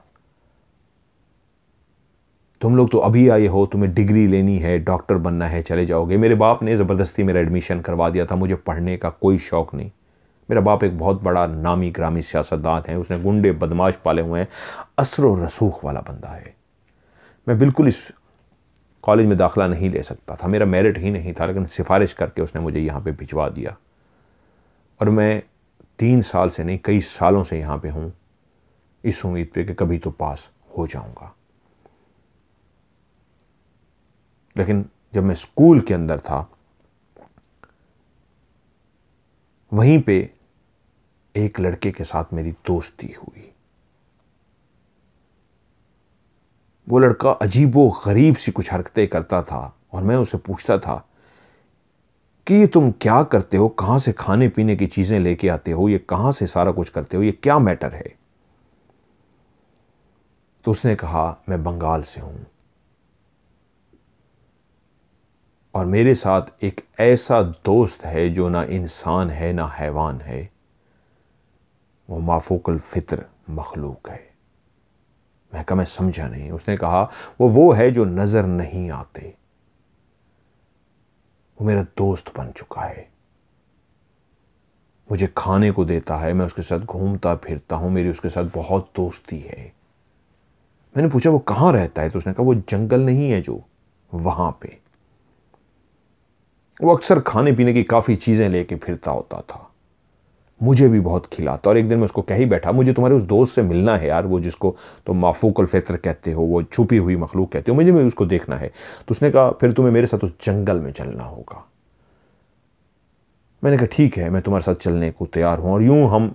तुम लोग तो अभी आए हो, तुम्हें डिग्री लेनी है, डॉक्टर बनना है, चले जाओगे। मेरे बाप ने ज़बरदस्ती मेरा एडमिशन करवा दिया था, मुझे पढ़ने का कोई शौक़ नहीं। मेरा बाप एक बहुत बड़ा नामी ग्रामी सियासतदान है, उसने गुंडे बदमाश पाले हुए हैं, असर रसूख वाला बंदा है। मैं बिल्कुल इस कॉलेज में दाखिला नहीं ले सकता था, मेरा मेरिट ही नहीं था, लेकिन सिफारिश करके उसने मुझे यहाँ पे भिजवा दिया और मैं 3 साल से नहीं कई सालों से यहाँ पे हूँ इस उम्मीद पे कि कभी तो पास हो जाऊँगा। लेकिन जब मैं स्कूल के अंदर था वहीं पे एक लड़के के साथ मेरी दोस्ती हुई। वो लड़का अजीबो गरीब सी कुछ हरकतें करता था और मैं उससे पूछता था कि ये तुम क्या करते हो, कहां से खाने पीने की चीजें लेके आते हो, ये कहां से सारा कुछ करते हो, ये क्या मैटर है। तो उसने कहा मैं बंगाल से हूं और मेरे साथ एक ऐसा दोस्त है जो ना इंसान है ना हैवान है, वो माफूकल फित्र मखलूक है। मैं कहा मैं समझा नहीं। उसने कहा वो है जो नजर नहीं आते, वो मेरा दोस्त बन चुका है, मुझे खाने को देता है, मैं उसके साथ घूमता फिरता हूं, मेरी उसके साथ बहुत दोस्ती है। मैंने पूछा वो कहां रहता है, तो उसने कहा वो जंगल नहीं है जो वहां पे, वो अक्सर खाने पीने की काफी चीजें लेके फिरता होता था, मुझे भी बहुत खिलाता। और एक दिन मैं उसको कह ही बैठा मुझे तुम्हारे उस दोस्त से मिलना है यार, वो जिसको तुम माफूकल फित्र कहते हो, वो छुपी हुई मखलूक कहते हो, मुझे भी उसको देखना है। तो उसने कहा फिर तुम्हें मेरे साथ उस जंगल में चलना होगा। मैंने कहा ठीक है, मैं तुम्हारे साथ चलने को तैयार हूं। और यूं हम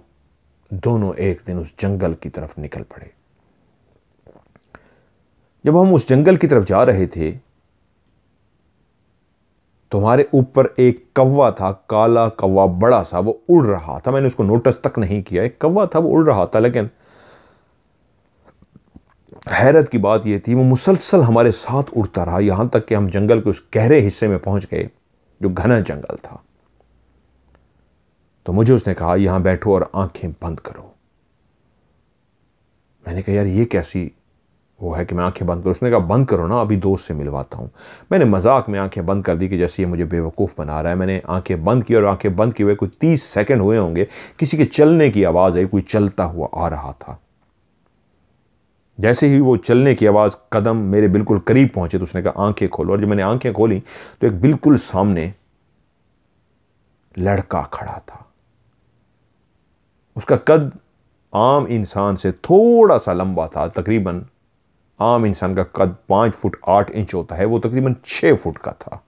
दोनों एक दिन उस जंगल की तरफ निकल पड़े। जब हम उस जंगल की तरफ जा रहे थे तुम्हारे ऊपर एक कौवा था, काला कौवा बड़ा सा, वो उड़ रहा था। मैंने उसको नोटिस तक नहीं किया, एक कौवा था वो उड़ रहा था। लेकिन हैरत की बात यह थी वो मुसलसल हमारे साथ उड़ता रहा, यहां तक कि हम जंगल के उस गहरे हिस्से में पहुंच गए जो घना जंगल था। तो मुझे उसने कहा यहां बैठो और आंखें बंद करो। मैंने कहा यार ये कैसी वो है कि मैं आंखें बंद करूं। उसने कहा बंद करो ना, अभी दोस्त से मिलवाता हूं। मैंने मजाक में आंखें बंद कर दी कि जैसे ये मुझे बेवकूफ़ बना रहा है। मैंने आंखें बंद की और आंखें बंद किए हुए कोई 30 सेकंड हुए होंगे, किसी के चलने की आवाज़ आई, कोई चलता हुआ आ रहा था। जैसे ही वो चलने की आवाज़ कदम मेरे बिल्कुल करीब पहुंचे तो उसने कहा आंखें खोलो। और जब मैंने आंखें खोली तो एक बिल्कुल सामने लड़का खड़ा था। उसका कद आम इंसान से थोड़ा सा लंबा था, तकरीबन आम इंसान का कद 5 फुट 8 इंच होता है, वो तकरीबन 6 फुट का था।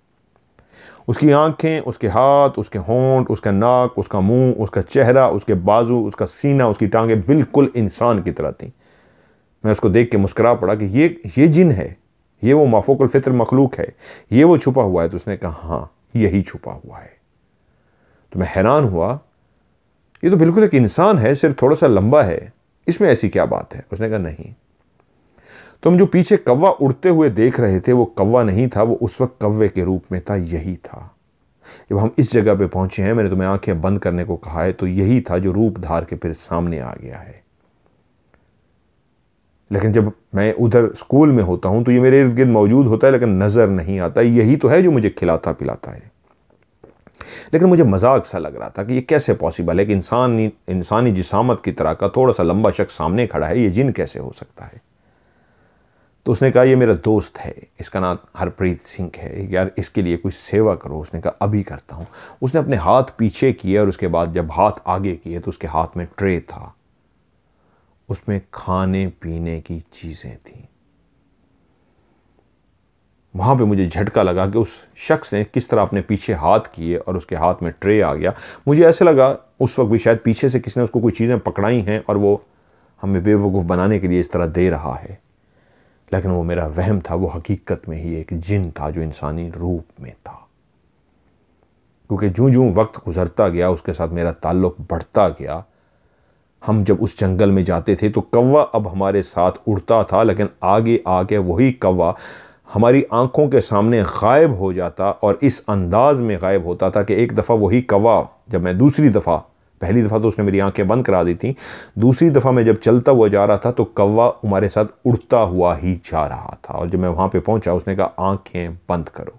उसकी आंखें, उसके हाथ, उसके होंठ, उसका नाक, उसका मुंह, उसका चेहरा, उसके बाजू, उसका सीना, उसकी टांगें बिल्कुल इंसान की तरह थी। मैं उसको देख के मुस्कुरा पड़ा कि ये जिन है, ये वो माफूकुल फित्र मखलूक है, ये वो छुपा हुआ है। तो उसने कहा हाँ यही छुपा हुआ है। तो मैं हैरान हुआ, ये तो बिल्कुल एक इंसान है, सिर्फ थोड़ा सा लंबा है, इसमें ऐसी क्या बात है। उसने कहा नहीं, तुम जो पीछे कौवा उड़ते हुए देख रहे थे वो कौवा नहीं था, वो उस वक्त कौवे के रूप में था, यही था। जब हम इस जगह पे पहुंचे हैं, मैंने तुम्हें आंखें बंद करने को कहा है, तो यही था जो रूप धार के फिर सामने आ गया है। लेकिन जब मैं उधर स्कूल में होता हूं तो ये मेरे इर्द गिर्द मौजूद होता है, लेकिन नजर नहीं आता। यही तो है जो मुझे खिलाता पिलाता है। लेकिन मुझे मजाक सा लग रहा था कि ये कैसे पॉसिबल है कि इंसानी जिसामत की तरह का थोड़ा सा लंबा शख्स सामने खड़ा है, ये जिन कैसे हो सकता है। तो उसने कहा ये मेरा दोस्त है, इसका नाम हरप्रीत सिंह है, यार इसके लिए कोई सेवा करो। उसने कहा अभी करता हूँ। उसने अपने हाथ पीछे किए और उसके बाद जब हाथ आगे किए तो उसके हाथ में ट्रे था, उसमें खाने पीने की चीज़ें थीं। वहाँ पे मुझे झटका लगा कि उस शख्स ने किस तरह अपने पीछे हाथ किए और उसके हाथ में ट्रे आ गया। मुझे ऐसे लगा उस वक्त भी शायद पीछे से किसी ने उसको कोई चीज़ें पकड़ाई हैं और वो हमें बेवकूफ़ बनाने के लिए इस तरह दे रहा है। लेकिन वो मेरा वहम था, वो हकीकत में ही एक जिन था जो इंसानी रूप में था। क्योंकि जूं जूं वक्त गुजरता गया उसके साथ मेरा ताल्लुक़ बढ़ता गया। हम जब उस जंगल में जाते थे तो कौवा अब हमारे साथ उड़ता था, लेकिन आगे आके वही कौवा हमारी आंखों के सामने गायब हो जाता और इस अंदाज में गायब होता था कि एक दफ़ा वही कौवा, जब मैं दूसरी दफ़ा, पहली दफ़ा तो उसने मेरी आंखें बंद करा दी थी, दूसरी दफ़ा मैं जब चलता हुआ जा रहा था तो कौवा हमारे साथ उड़ता हुआ ही जा रहा था। और जब मैं वहाँ पे पहुँचा उसने कहा आंखें बंद करो।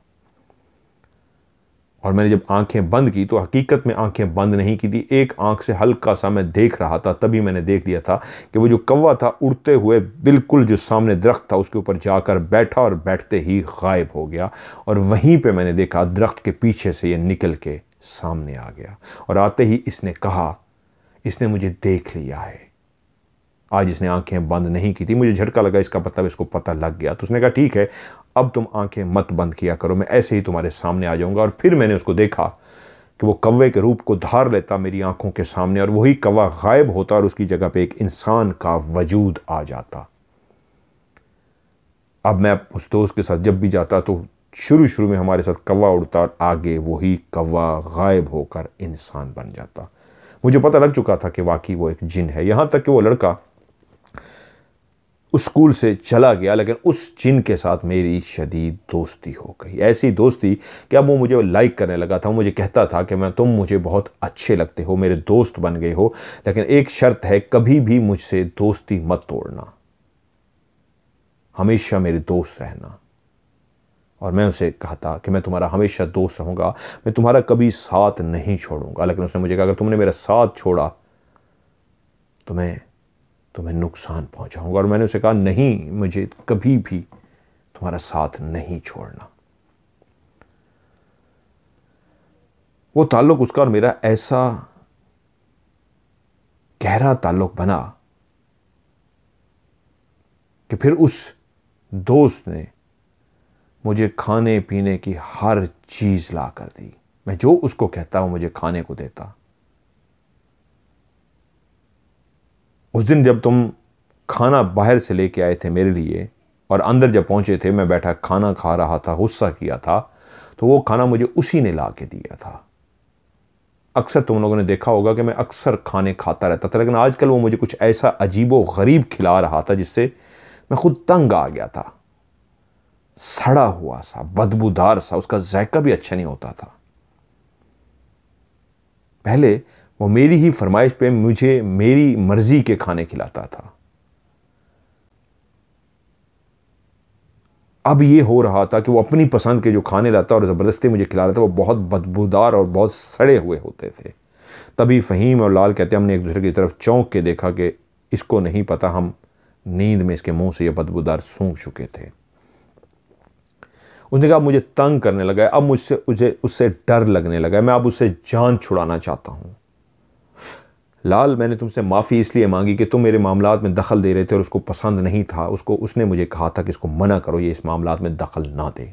और मैंने जब आंखें बंद की तो हकीकत में आंखें बंद नहीं की थी, एक आंख से हल्का सा मैं देख रहा था। तभी मैंने देख लिया था कि वो जो कौवा था उड़ते हुए बिल्कुल जो सामने दरख्त था उसके ऊपर जाकर बैठा और बैठते ही गायब हो गया। और वहीं पे मैंने देखा दरख्त के पीछे से ये निकल के सामने आ गया और आते ही इसने कहा इसने मुझे देख लिया है। आज इसने आंखें बंद नहीं की थी। मुझे झटका लगा, इसका मतलब इसको पता लग गया। तो उसने कहा ठीक है, अब तुम आंखें मत बंद किया करो, मैं ऐसे ही तुम्हारे सामने आ जाऊंगा। और फिर मैंने उसको देखा कि वो कौवे के रूप को धार लेता मेरी आंखों के सामने और वही कौवा गायब होता और उसकी जगह पे एक इंसान का वजूद आ जाता। अब मैं उस दोस्त के साथ जब भी जाता तो शुरू में हमारे साथ कौवा उड़ता और आगे वही कौवा गायब होकर इंसान बन जाता। मुझे पता लग चुका था कि वाकई वो एक जिन है। यहाँ तक कि वो लड़का उस स्कूल से चला गया, लेकिन उस जिन के साथ मेरी शदीद दोस्ती हो गई। ऐसी दोस्ती कि अब वो मुझे लाइक करने लगा था। वो मुझे कहता था कि तुम मुझे बहुत अच्छे लगते हो, मेरे दोस्त बन गए हो, लेकिन एक शर्त है, कभी भी मुझसे दोस्ती मत तोड़ना, हमेशा मेरे दोस्त रहना। और मैं उसे कहता कि मैं तुम्हारा हमेशा दोस्त रहूँगा, मैं तुम्हारा कभी साथ नहीं छोड़ूंगा। लेकिन उसने मुझे कहा अगर तुमने मेरा साथ छोड़ा तो मैं तुम्हें नुकसान पहुंचाऊंगा। और मैंने उसे कहा नहीं, मुझे कभी भी तुम्हारा साथ नहीं छोड़ना। वो ताल्लुक उसका और मेरा ऐसा गहरा ताल्लुक बना कि फिर उस दोस्त ने मुझे खाने पीने की हर चीज ला कर दी। मैं जो उसको कहता वो मुझे खाने को देता। उस दिन जब तुम खाना बाहर से लेके आए थे मेरे लिए और अंदर जब पहुंचे थे, मैं बैठा खाना खा रहा था, गुस्सा किया था, तो वो खाना मुझे उसी ने ला के दिया था। अक्सर तुम लोगों ने देखा होगा कि मैं अक्सर खाने खाता रहता था, लेकिन आजकल वो मुझे कुछ ऐसा अजीबो गरीब खिला रहा था जिससे मैं खुद तंग आ गया था। सड़ा हुआ सा, बदबूदार सा, उसका जायका भी अच्छा नहीं होता था। पहले वो मेरी ही फरमाइश पे मुझे मेरी मर्जी के खाने खिलाता था। अब ये हो रहा था कि वो अपनी पसंद के जो खाने लाता और ज़बरदस्ती मुझे खिला रहा था वो बहुत बदबूदार और बहुत सड़े हुए होते थे। तभी फ़हीम और लाल कहते हमने एक दूसरे की तरफ चौंक के देखा कि इसको नहीं पता हम नींद में इसके मुंह से ये बदबूदार सूंघ चुके थे। उसने कहा मुझे तंग करने लगा, अब मुझे उससे डर लगने लगा, मैं अब उससे जान छुड़ाना चाहता हूँ। लाल, मैंने तुमसे माफ़ी इसलिए मांगी कि तुम मेरे मामलात में दखल दे रहे थे और उसको पसंद नहीं था। उसने मुझे कहा था कि इसको मना करो, ये इस मामलात में दखल ना दे।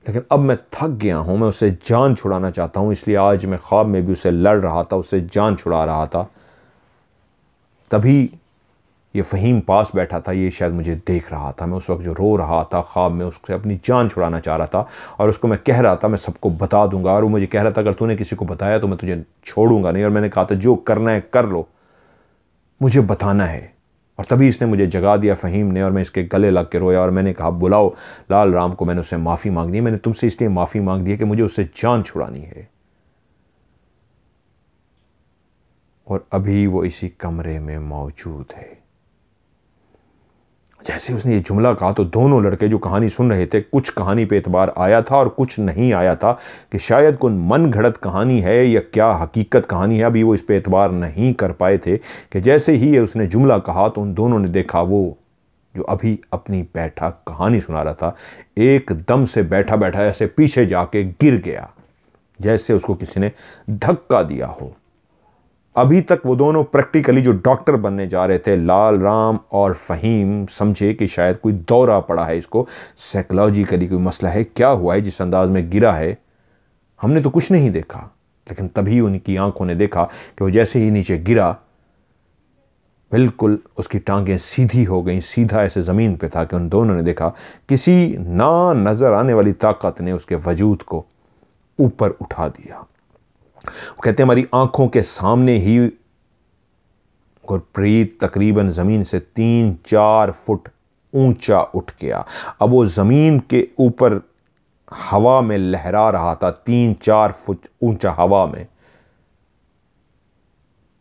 लेकिन अब मैं थक गया हूँ, मैं उससे जान छुड़ाना चाहता हूँ, इसलिए आज मैं ख्वाब में भी उससे लड़ रहा था, उससे जान छुड़ा रहा था। तभी ये फ़हीम पास बैठा था, ये शायद मुझे देख रहा था। मैं उस वक्त जो रो रहा था ख्वाब में, उससे अपनी जान छुड़ाना चाह रहा था और उसको मैं कह रहा था मैं सबको बता दूंगा। और वो मुझे कह रहा था अगर तूने किसी को बताया तो मैं तुझे छोड़ूंगा नहीं। और मैंने कहा था जो करना है कर लो, मुझे बताना है। और तभी इसने मुझे जगा दिया फ़हीम ने, और मैं इसके गले लग के रोया और मैंने कहा बुलाओ लाल राम को, मैंने उससे माफ़ी मांगनी है। मैंने तुमसे इसलिए माफ़ी मांग दी है कि मुझे उससे जान छुड़ानी है। और अभी वो इसी कमरे में मौजूद है। जैसे उसने ये जुमला कहा तो दोनों लड़के जो कहानी सुन रहे थे, कुछ कहानी पे एतबार आया था और कुछ नहीं आया था कि शायद कोई मन घड़त कहानी है या क्या हकीकत कहानी है। अभी वो इस पे एतबार नहीं कर पाए थे कि जैसे ही ये उसने जुमला कहा तो उन दोनों ने देखा वो जो अभी अपनी बैठा कहानी सुना रहा था, एकदम से बैठा बैठा ऐसे पीछे जाके गिर गया, जैसे उसको किसी ने धक्का दिया हो। अभी तक वो दोनों प्रैक्टिकली जो डॉक्टर बनने जा रहे थे, लाल राम और फ़हीम, समझे कि शायद कोई दौरा पड़ा है इसको, साइकोलॉजिकली कोई मसला है, क्या हुआ है, जिस अंदाज में गिरा है। हमने तो कुछ नहीं देखा, लेकिन तभी उनकी आंखों ने देखा कि वो जैसे ही नीचे गिरा, बिल्कुल उसकी टांगें सीधी हो गईं, सीधा ऐसे ज़मीन पे था कि उन दोनों ने देखा किसी ना नज़र आने वाली ताकत ने उसके वजूद को ऊपर उठा दिया। वो कहते हैं हमारी आंखों के सामने ही गुरप्रीत तकरीबन ज़मीन से 3-4 फुट ऊंचा उठ गया। अब वो ज़मीन के ऊपर हवा में लहरा रहा था, 3-4 फुट ऊंचा हवा में,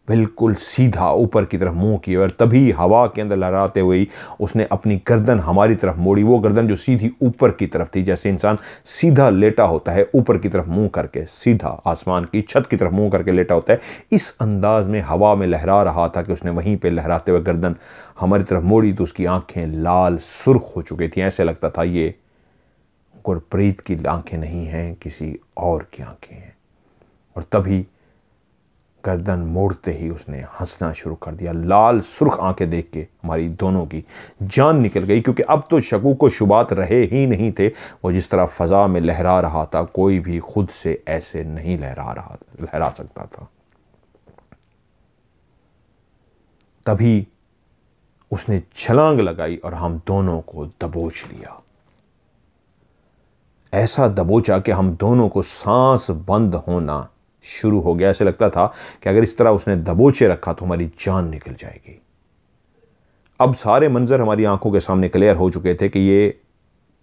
बिल्कुल सीधा ऊपर की तरफ मुंह किए, और तभी हवा के अंदर लहराते हुए उसने अपनी गर्दन हमारी तरफ मोड़ी, वो गर्दन जो सीधी ऊपर की तरफ थी, जैसे इंसान सीधा लेटा होता है ऊपर की तरफ मुंह करके, सीधा आसमान की छत की तरफ मुंह करके लेटा होता है, इस अंदाज में हवा में लहरा रहा था कि उसने वहीं पे लहराते हुए गर्दन हमारी तरफ मोड़ी तो उसकी आंखें लाल सुर्ख हो चुकी थी। ऐसे लगता था ये गुरप्रीत की आंखें नहीं हैं, किसी और की आंखें हैं। और तभी गर्दन मोड़ते ही उसने हंसना शुरू कर दिया। लाल सुर्ख आंखें देख के हमारी दोनों की जान निकल गई, क्योंकि अब तो शकूक व शुबात रहे ही नहीं थे। वो जिस तरह फ़ज़ा में लहरा रहा था, कोई भी खुद से ऐसे नहीं लहरा सकता था। तभी उसने छलांग लगाई और हम दोनों को दबोच लिया। ऐसा दबोचा कि हम दोनों को सांस बंद होना शुरू हो गया। ऐसे लगता था कि अगर इस तरह उसने दबोचे रखा तो हमारी जान निकल जाएगी। अब सारे मंजर हमारी आंखों के सामने क्लियर हो चुके थे कि ये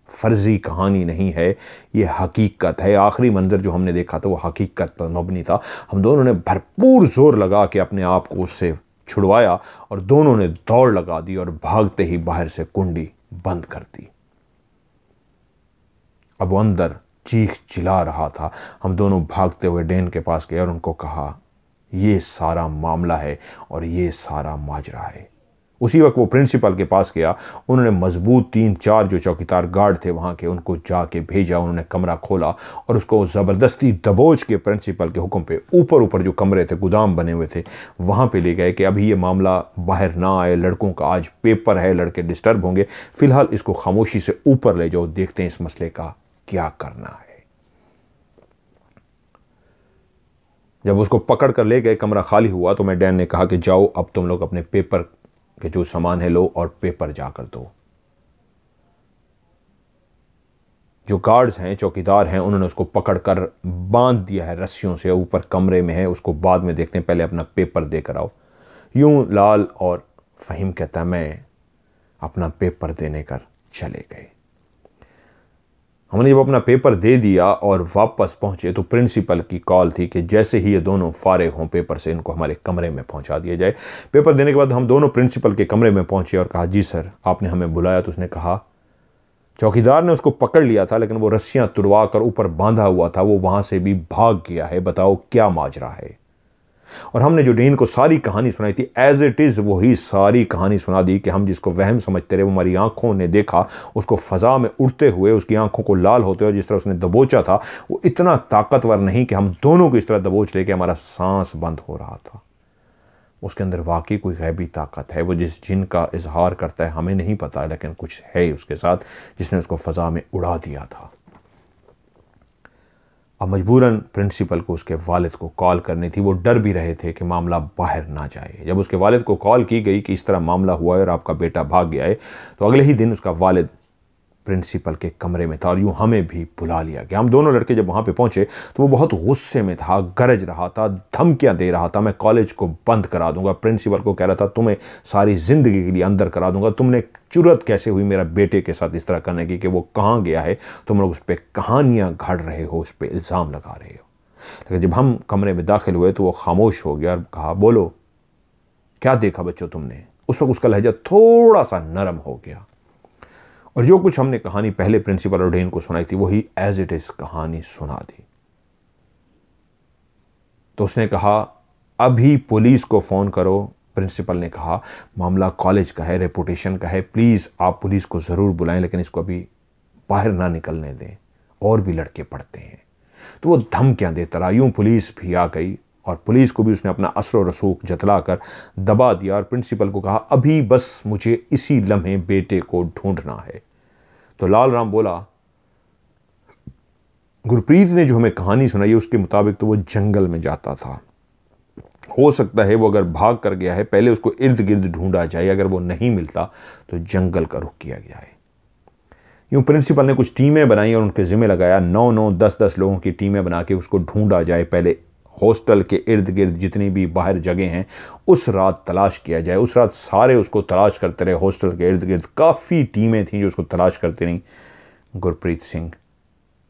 फर्जी कहानी नहीं है, ये हकीकत है। आखिरी मंजर जो हमने देखा था वो हकीकत पर मबनी था। हम दोनों ने भरपूर जोर लगा के अपने आप को उससे छुड़वाया और दोनों ने दौड़ लगा दी और भागते ही बाहर से कुंडी बंद कर दी। अब वो अंदर चीख चिल्ला रहा था। हम दोनों भागते हुए डैन के पास गए और उनको कहा ये सारा मामला है और ये सारा माजरा है। उसी वक्त वो प्रिंसिपल के पास गया। उन्होंने मजबूत 3-4 जो चौकीदार गार्ड थे वहाँ के, उनको जाके भेजा। उन्होंने कमरा खोला और उसको ज़बरदस्ती दबोच के प्रिंसिपल के हुक्म पे ऊपर जो कमरे थे, गोदाम बने हुए थे, वहाँ पे ले गए कि अभी ये मामला बाहर ना आए। लड़कों का आज पेपर है, लड़के डिस्टर्ब होंगे, फ़िलहाल इसको खामोशी से ऊपर ले जाओ, देखते हैं इस मसले का क्या करना है। जब उसको पकड़ कर ले गए, कमरा खाली हुआ, तो मैं डैन ने कहा कि जाओ अब तुम लोग अपने पेपर के जो सामान है लो और पेपर जाकर दो। जो गार्ड्स हैं, चौकीदार हैं, उन्होंने उसको पकड़ कर बांध दिया है रस्सियों से, ऊपर कमरे में है, उसको बाद में देखते हैं, पहले अपना पेपर देकर आओ। यूं लाल और फ़हीम कहता मैं अपना पेपर देने कर चले गए। हमने जब अपना पेपर दे दिया और वापस पहुंचे तो प्रिंसिपल की कॉल थी कि जैसे ही ये दोनों फारिग हों पेपर से, इनको हमारे कमरे में पहुंचा दिया जाए। पेपर देने के बाद हम दोनों प्रिंसिपल के कमरे में पहुंचे और कहा जी सर आपने हमें बुलाया। तो उसने कहा चौकीदार ने उसको पकड़ लिया था, लेकिन वो रस्सियां तुड़वा कर ऊपर बांधा हुआ था, वो वहां से भी भाग गया है, बताओ क्या माजरा है। और हमने जो डीन को सारी कहानी सुनाई थी एज इट इज़ वही सारी कहानी सुना दी कि हम जिसको वहम समझते रहे वो हमारी आंखों ने देखा, उसको फ़ज़ा में उड़ते हुए, उसकी आंखों को लाल होते हुए जिस तरह उसने दबोचा था वो इतना ताकतवर नहीं कि हम दोनों को इस तरह दबोच ले कि हमारा सांस बंद हो रहा था। उसके अंदर वाकई कोई गैबी ताकत है। वो जिस जिन का इजहार करता है हमें नहीं पता, लेकिन कुछ है उसके साथ जिसने उसको फ़ज़ा में उड़ा दिया था। अब मजबूरन प्रिंसिपल को उसके वालिद को कॉल करनी थी। वो डर भी रहे थे कि मामला बाहर ना जाए। जब उसके वालिद को कॉल की गई कि इस तरह मामला हुआ है और आपका बेटा भाग गया है, तो अगले ही दिन उसका वालिद प्रिंसिपल के कमरे में था और यूँ हमें भी बुला लिया गया। हम दोनों लड़के जब वहाँ पे पहुँचे तो वो बहुत गुस्से में था, गरज रहा था, धमकियाँ दे रहा था, मैं कॉलेज को बंद करा दूंगा। प्रिंसिपल को कह रहा था तुम्हें सारी ज़िंदगी के लिए अंदर करा दूंगा। तुमने जुर्रत कैसे हुई मेरा बेटे के साथ इस तरह करने की कि वो कहाँ गया है, तुम लोग उस पर कहानियाँ घड़ रहे हो, उस पर इल्ज़ाम लगा रहे हो। लेकिन जब हम कमरे में दाखिल हुए तो वो खामोश हो गया और कहा बोलो क्या देखा बच्चों तुमने। उस वक्त उसका लहजा थोड़ा सा नरम हो गया और जो कुछ हमने कहानी पहले प्रिंसिपल और डीन को सुनाई थी वही एज इट इज़ कहानी सुना दी। तो उसने कहा अभी पुलिस को फ़ोन करो प्रिंसिपल ने कहा, मामला कॉलेज का है, रेपुटेशन का है, प्लीज़ आप पुलिस को ज़रूर बुलाएं, लेकिन इसको अभी बाहर ना निकलने दें, और भी लड़के पढ़ते हैं। तो वो धमकियाँ देता रहा। यूँ पुलिस भी आ गई और पुलिस को भी उसने अपना असर व रसूख जतला कर दबा दिया और प्रिंसिपल को कहा, अभी बस मुझे इसी लम्हे बेटे को ढूंढना है। तो लाल राम बोला, गुरप्रीत ने जो हमें कहानी सुनाई उसके मुताबिक तो वो जंगल में जाता था। हो सकता है वो अगर भाग कर गया है, पहले उसको इर्द गिर्द ढूंढा जाए, अगर वो नहीं मिलता तो जंगल का रुख किया गया है। यूँ प्रिंसिपल ने कुछ टीमें बनाई और उनके ज़िम्मे लगाया, 9-9, 10-10 लोगों की टीमें बना के उसको ढूंढा जाए। पहले हॉस्टल के इर्द गिर्द जितनी भी बाहर जगह हैं उस रात तलाश किया जाए। उस रात सारे उसको तलाश करते रहे। हॉस्टल के इर्द गिर्द काफ़ी टीमें थीं जो उसको तलाश करती रहीं। गुरप्रीत सिंह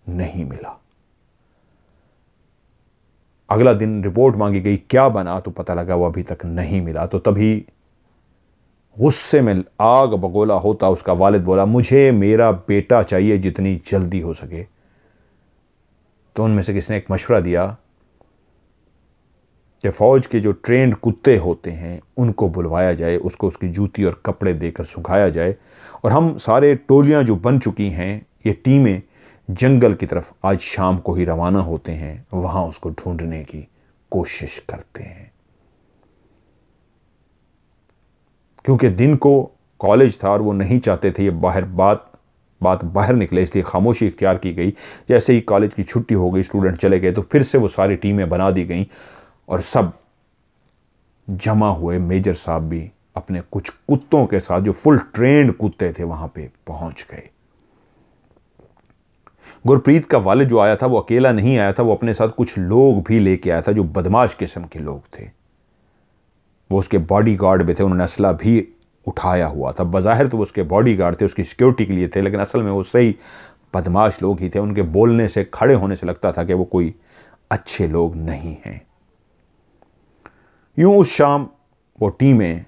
नहीं मिला। अगला दिन रिपोर्ट मांगी गई, क्या बना, तो पता लगा वो अभी तक नहीं मिला। तो तभी गुस्से में आग बगोला होता उसका वालिद बोला, मुझे मेरा बेटा चाहिए जितनी जल्दी हो सके। तो उनमें से किसी ने एक मशवरा दिया कि फ़ौज के जो ट्रेंड कुत्ते होते हैं उनको बुलवाया जाए, उसको उसकी जूती और कपड़े देकर सुखाया जाए, और हम सारे टोलियां जो बन चुकी हैं, ये टीमें जंगल की तरफ आज शाम को ही रवाना होते हैं, वहाँ उसको ढूंढने की कोशिश करते हैं। क्योंकि दिन को कॉलेज था और वो नहीं चाहते थे ये बात बाहर निकले, इसलिए खामोशी इख्तियार की गई। जैसे ही कॉलेज की छुट्टी हो गई, स्टूडेंट चले गए, तो फिर से वो सारी टीमें बना दी गईं और सब जमा हुए। मेजर साहब भी अपने कुछ कुत्तों के साथ, जो फुल ट्रेंड कुत्ते थे, वहां पे पहुंच गए। गुरप्रीत का वालिद जो आया था वो अकेला नहीं आया था, वो अपने साथ कुछ लोग भी लेके आया था जो बदमाश किस्म के लोग थे। वो उसके बॉडीगार्ड भी थे, उन्होंने असला भी उठाया हुआ था। बज़ाहिर तो वो उसके बॉडीगार्ड थे, उसकी सिक्योरिटी के लिए थे, लेकिन असल में वो सही बदमाश लोग ही थे। उनके बोलने से, खड़े होने से लगता था कि वो कोई अच्छे लोग नहीं हैं। यूं उस शाम वो टीमें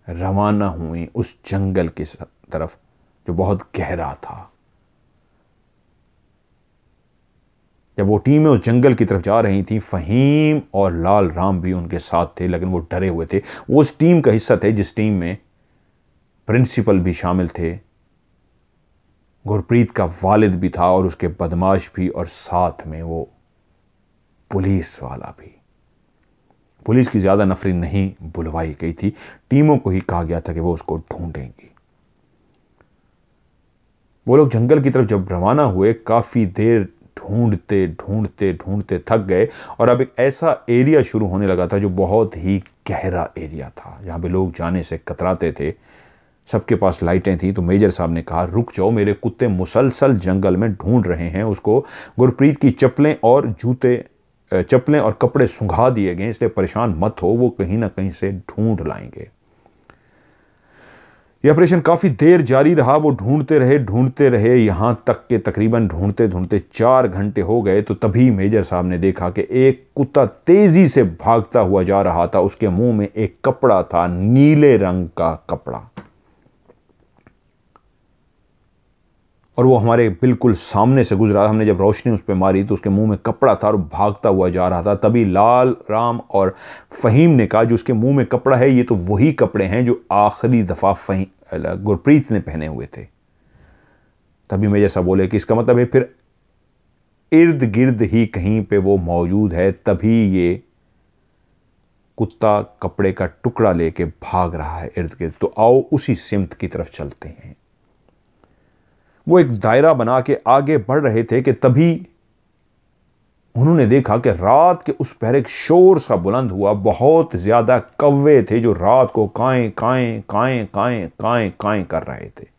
रवाना हुई उस जंगल की तरफ जो बहुत गहरा था। जब वो टीमें उस जंगल की तरफ जा रही थीं, फ़हीम और लाल राम भी उनके साथ थे, लेकिन वो डरे हुए थे। वो उस टीम का हिस्सा थे जिस टीम में प्रिंसिपल भी शामिल थे, गुरप्रीत का वालिद भी था और उसके बदमाश भी, और साथ में वो पुलिस वाला भी। पुलिस की ज़्यादा नफरी नहीं बुलवाई गई थी, टीमों को ही कहा गया था कि वो उसको ढूंढेंगी। वो लोग जंगल की तरफ जब रवाना हुए, काफ़ी देर ढूंढते ढूंढते ढूंढते थक गए, और अब एक ऐसा एरिया शुरू होने लगा था जो बहुत ही गहरा एरिया था, जहाँ पे लोग जाने से कतराते थे। सबके पास लाइटें थी। तो मेजर साहब ने कहा, रुक जाओ, मेरे कुत्ते मुसलसल जंगल में ढूंढ रहे हैं उसको। गुरप्रीत की चप्पलें और कपड़े सुंघा दिए गए, इसलिए परेशान मत हो, वो कहीं ना कहीं से ढूंढ लाएंगे। यह ऑपरेशन काफ़ी देर जारी रहा। वो ढूंढते रहे यहाँ तक के तकरीबन ढूंढते ढूंढते 4 घंटे हो गए। तो तभी मेजर साहब ने देखा कि एक कुत्ता तेज़ी से भागता हुआ जा रहा था। उसके मुंह में एक कपड़ा था, नीले रंग का कपड़ा, और वो हमारे बिल्कुल सामने से गुजरा। हमने जब रोशनी उस पर मारी तो उसके मुंह में कपड़ा था और भागता हुआ जा रहा था। तभी लाल राम और फ़हीम ने कहा, जो उसके मुंह में कपड़ा है, ये तो वही कपड़े हैं जो आखिरी दफ़ा गुरप्रीत ने पहने हुए थे। तभी मैं जैसा बोले कि इसका मतलब है फिर इर्द गिर्द ही कहीं पे वो मौजूद है, तभी ये कुत्ता कपड़े का टुकड़ा लेके भाग रहा है इर्द गिर्द। तो आओ उसी सिमत की तरफ चलते हैं। वो एक दायरा बना के आगे बढ़ रहे थे कि तभी उन्होंने देखा कि रात के उस पहर एक शोर सा बुलंद हुआ। बहुत ज्यादा कौवे थे जो रात को काएं काएं काएं काएं काएं काएं कर रहे थे।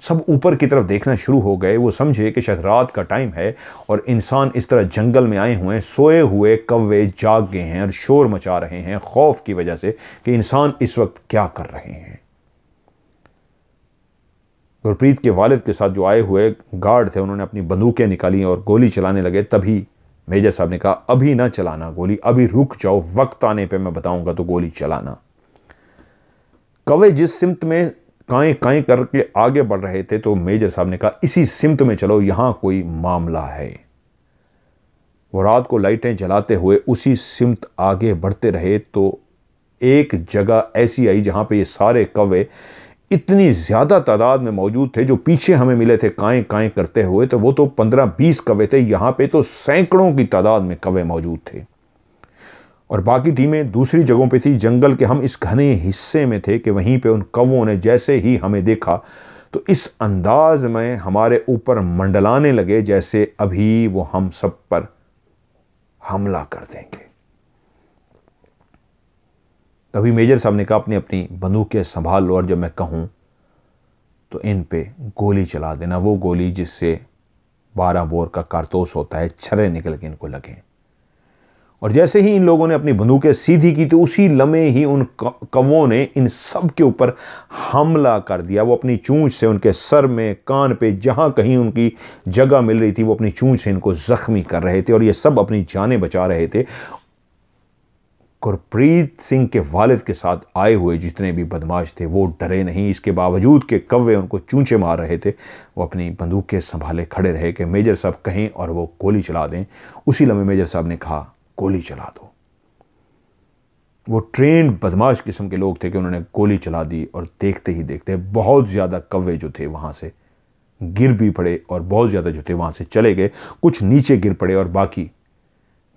सब ऊपर की तरफ देखना शुरू हो गए। वो समझे कि शायद रात का टाइम है और इंसान इस तरह जंगल में आए हुए हैं। सोए हुए कौवे जाग गए हैं और शोर मचा रहे हैं खौफ की वजह से कि इंसान इस वक्त क्या कर रहे हैं। गुरप्रीत के वालिद के साथ जो आए हुए गार्ड थे, उन्होंने अपनी बंदूकें निकाली और गोली चलाने लगे। तभी मेजर साहब ने कहा, अभी ना चलाना गोली, अभी रुक जाओ, वक्त आने पे मैं बताऊंगा तो गोली चलाना। कौवे जिस सिमत में काएं काएं करके आगे बढ़ रहे थे, तो मेजर साहब ने कहा, इसी सिमत में चलो, यहां कोई मामला है। वो रात को लाइटें जलाते हुए उसी सिमत आगे बढ़ते रहे। तो एक जगह ऐसी आई जहां पे ये सारे कौवे इतनी ज़्यादा तादाद में मौजूद थे। जो पीछे हमें मिले थे काएँ काएँ करते हुए, तो वो तो 15-20 कौवे थे, यहाँ पे तो सैकड़ों की तादाद में कौवे मौजूद थे। और बाकी टीमें दूसरी जगहों पे थी। जंगल के हम इस घने हिस्से में थे कि वहीं पे उन कौवों ने जैसे ही हमें देखा तो इस अंदाज में हमारे ऊपर मंडलाने लगे जैसे अभी वो हम सब पर हमला कर देंगे। तभी मेजर साहब ने कहा अपनी अपनी बंदूकें संभाल लो और जब मैं कहूं तो इन पे गोली चला देना, वो गोली जिससे 12 बोर का कारतूस होता है, छर्रे निकल के इनको लगे। और जैसे ही इन लोगों ने अपनी बंदूकें सीधी की तो उसी लम्हे ही उन कौवों ने इन सब के ऊपर हमला कर दिया। वो अपनी चूंच से उनके सर में, कान पे, जहां कहीं उनकी जगह मिल रही थी वो अपनी चूंच से इनको जख्मी कर रहे थे और ये सब अपनी जानें बचा रहे थे। गुरप्रीत सिंह के वालिद के साथ आए हुए जितने भी बदमाश थे वो डरे नहीं। इसके बावजूद कि कौवे उनको चूंचे मार रहे थे, वो अपनी बंदूकें संभाले खड़े रहे कि मेजर साहब कहें और वो गोली चला दें। उसी लम्हे मेजर साहब ने कहा गोली चला दो। वो ट्रेंड बदमाश किस्म के लोग थे कि उन्होंने गोली चला दी और देखते ही देखते बहुत ज़्यादा कौवे जो थे वहाँ से गिर भी पड़े और बहुत ज़्यादा जो थे वहाँ से चले गए। कुछ नीचे गिर पड़े और बाकी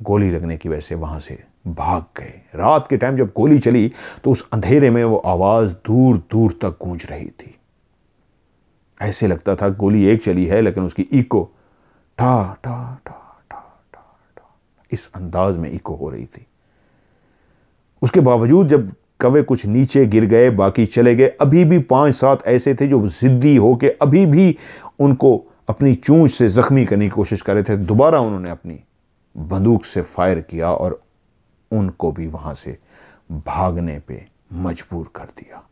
गोली लगने की वजह से वहाँ से भाग गए। रात के टाइम जब गोली चली तो उस अंधेरे में वो आवाज़ दूर दूर तक गूंज रही थी। ऐसे लगता था गोली एक चली है लेकिन उसकी इको ठा ठा ठा ठा ठा ठा इस अंदाज में इको हो रही थी। उसके बावजूद जब कौवे कुछ नीचे गिर गए, बाकी चले गए, अभी भी 5-7 ऐसे थे जो जिद्दी होके अभी भी उनको अपनी चूंच से जख्मी करने की कोशिश कर रहे थे। दोबारा उन्होंने अपनी बंदूक से फायर किया और उनको भी वहां से भागने पे मजबूर कर दिया।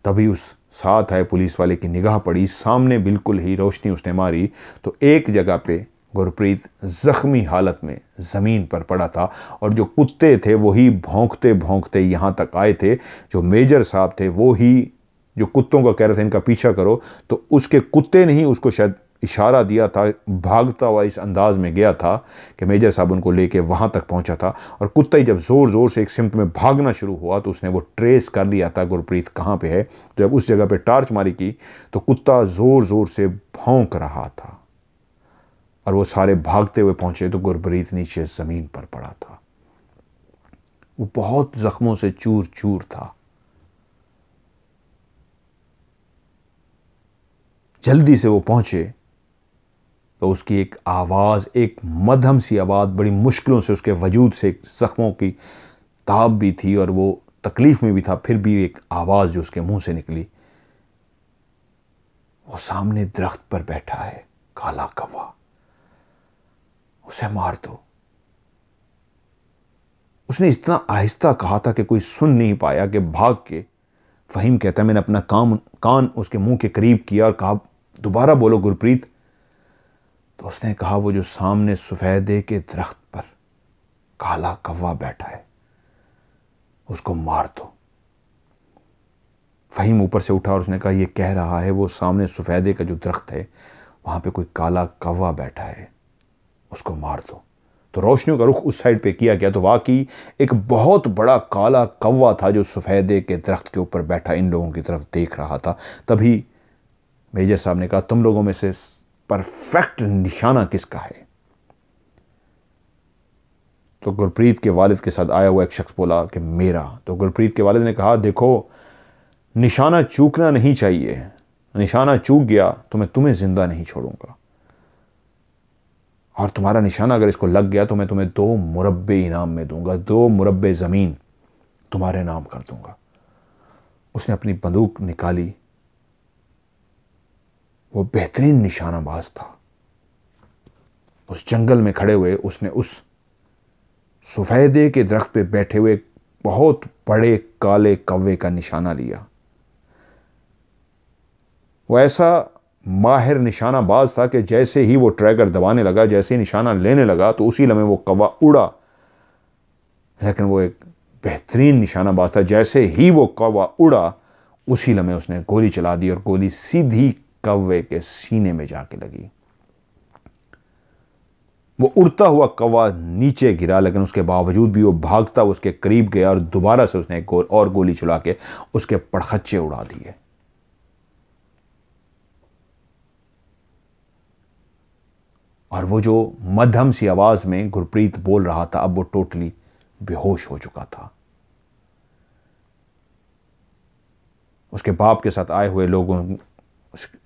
तभी उस साथ आए पुलिस वाले की निगाह पड़ी, सामने बिल्कुल ही रोशनी उसने मारी तो एक जगह पे गुरप्रीत जख्मी हालत में ज़मीन पर पड़ा था और जो कुत्ते थे वही भौंकते भौंकते यहाँ तक आए थे। जो मेजर साहब थे वो ही जो कुत्तों का कह रहे थे इनका पीछा करो, तो उसके कुत्ते ने ही उसको शायद इशारा दिया था, भागता हुआ इस अंदाज में गया था कि मेजर साहब उनको लेके वहाँ तक पहुँचा था। और कुत्ता ही जब ज़ोर ज़ोर से एक सिमत में भागना शुरू हुआ तो उसने वो ट्रेस कर लिया था गुरप्रीत कहाँ पे है। तो जब उस जगह पे टार्च मारी की तो कुत्ता ज़ोर ज़ोर से भौंक रहा था और वो सारे भागते हुए पहुंचे तो गुरप्रीत नीचे ज़मीन पर पड़ा था। वो बहुत ज़ख्मों से चूर चूर था। जल्दी से वो पहुंचे तो उसकी एक आवाज़, एक मध्यम सी आवाज़, बड़ी मुश्किलों से उसके वजूद से ज़ख्मों की ताब भी थी और वो तकलीफ़ में भी था, फिर भी एक आवाज़ जो उसके मुंह से निकली, वो सामने दरख्त पर बैठा है काला कौवा, उसे मार दो। उसने इतना आहिस्ता कहा था कि कोई सुन नहीं पाया कि भाग के फ़हीम कहता है मैंने अपना कान उसके मुंह के करीब किया और कहा दोबारा बोलो गुरप्रीत। तो उसने कहा वो जो सामने सफेदे के दरख्त पर काला कौवा बैठा है उसको मार दो। फ़हीम ऊपर से उठा और उसने कहा ये कह रहा है वो सामने सफेदे का जो दरख्त है वहां पे कोई काला कौवा बैठा है, उसको मार दो। तो रोशनियों का रुख उस साइड पे किया गया तो वाकई एक बहुत बड़ा काला कौवा था जो सफेदे के दरख्त के ऊपर बैठा इन लोगों की तरफ देख रहा था। तभी मेजर साहब ने कहा तुम लोगों में से परफेक्ट निशाना किसका है? तो गुरप्रीत के वालिद के साथ आया हुआ एक शख्स बोला कि मेरा। तो गुरप्रीत के वालिद ने कहा देखो निशाना चूकना नहीं चाहिए, निशाना चूक गया तो मैं तुम्हें जिंदा नहीं छोड़ूंगा और तुम्हारा निशाना अगर इसको लग गया तो मैं तुम्हें 2 मुरब्बे इनाम में दूंगा, 2 मुरब्बे ज़मीन तुम्हारे नाम कर दूंगा। उसने अपनी बंदूक निकाली, वो बेहतरीन निशानाबाज था। उस जंगल में खड़े हुए उसने उस सफेदे के दरख्त पे बैठे हुए बहुत बड़े काले कौवे का निशाना लिया। वो ऐसा माहिर निशानाबाज था कि जैसे ही वो ट्रैगर दबाने लगा, जैसे ही निशाना लेने लगा तो उसी लम्हे वो कौवा उड़ा। लेकिन वो एक बेहतरीन निशानाबाज था, जैसे ही वो कौवा उड़ा उसी लम्हे उसने गोली चला दी और गोली सीधी कौवे के सीने में जाके लगी। वो उड़ता हुआ कौवा नीचे गिरा, लेकिन उसके बावजूद भी वो भागता उसके करीब गया और दोबारा से उसने एक और गोली चला के उसके पड़खच्चे उड़ा दिए। और वो जो मध्यम सी आवाज में गुरप्रीत बोल रहा था, अब वो टोटली बेहोश हो चुका था। उसके बाप के साथ आए हुए लोगों,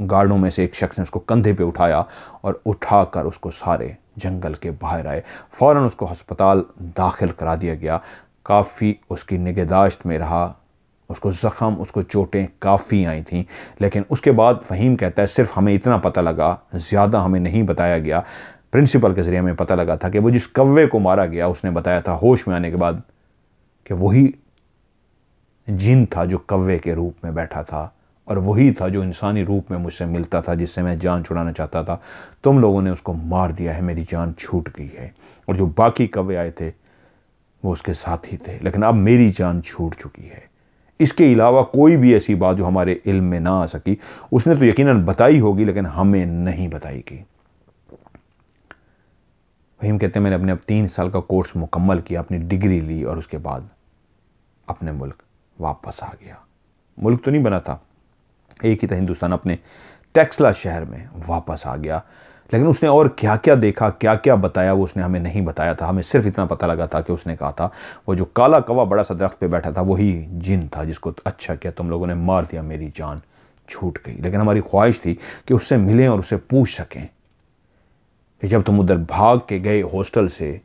गार्डों में से एक शख्स ने उसको कंधे पे उठाया और उठाकर उसको सारे जंगल के बाहर आए। फौरन उसको अस्पताल दाखिल करा दिया गया। काफ़ी उसकी निगहदाश्त में रहा, उसको ज़ख़म, उसको चोटें काफ़ी आई थीं। लेकिन उसके बाद फ़हीम कहता है सिर्फ हमें इतना पता लगा, ज़्यादा हमें नहीं बताया गया। प्रिंसिपल के ज़रिए हमें पता लगा था कि वो जिस कौवे को मारा गया, उसने बताया था होश में आने के बाद कि वही जिन था जो कौवे के रूप में बैठा था, और वही था जो इंसानी रूप में मुझसे मिलता था, जिससे मैं जान छुड़ाना चाहता था। तुम लोगों ने उसको मार दिया है, मेरी जान छूट गई है। और जो बाकी कौवे आए थे वो उसके साथ ही थे, लेकिन अब मेरी जान छूट चुकी है। इसके अलावा कोई भी ऐसी बात जो हमारे इल्म में ना आ सकी, उसने तो यकीनन बताई होगी, लेकिन हमें नहीं बताई गई। वहीम कहते हैं मैंने अपने 3 साल का कोर्स मुकम्मल किया, अपनी डिग्री ली और उसके बाद अपने मुल्क वापस आ गया। मुल्क तो नहीं बना था, एक ही था हिंदुस्तान। अपने टेक्सला शहर में वापस आ गया। लेकिन उसने और क्या क्या देखा, क्या क्या बताया, वो उसने हमें नहीं बताया था। हमें सिर्फ इतना पता लगा था कि उसने कहा था वो जो काला कौवा बड़ा सा दरख्त पे बैठा था वही जिन था जिसको अच्छा किया तुम लोगों ने मार दिया, मेरी जान छूट गई। लेकिन हमारी ख्वाहिश थी कि उससे मिलें और उससे पूछ सकें कि जब तुम उधर भाग के गए हॉस्टल से,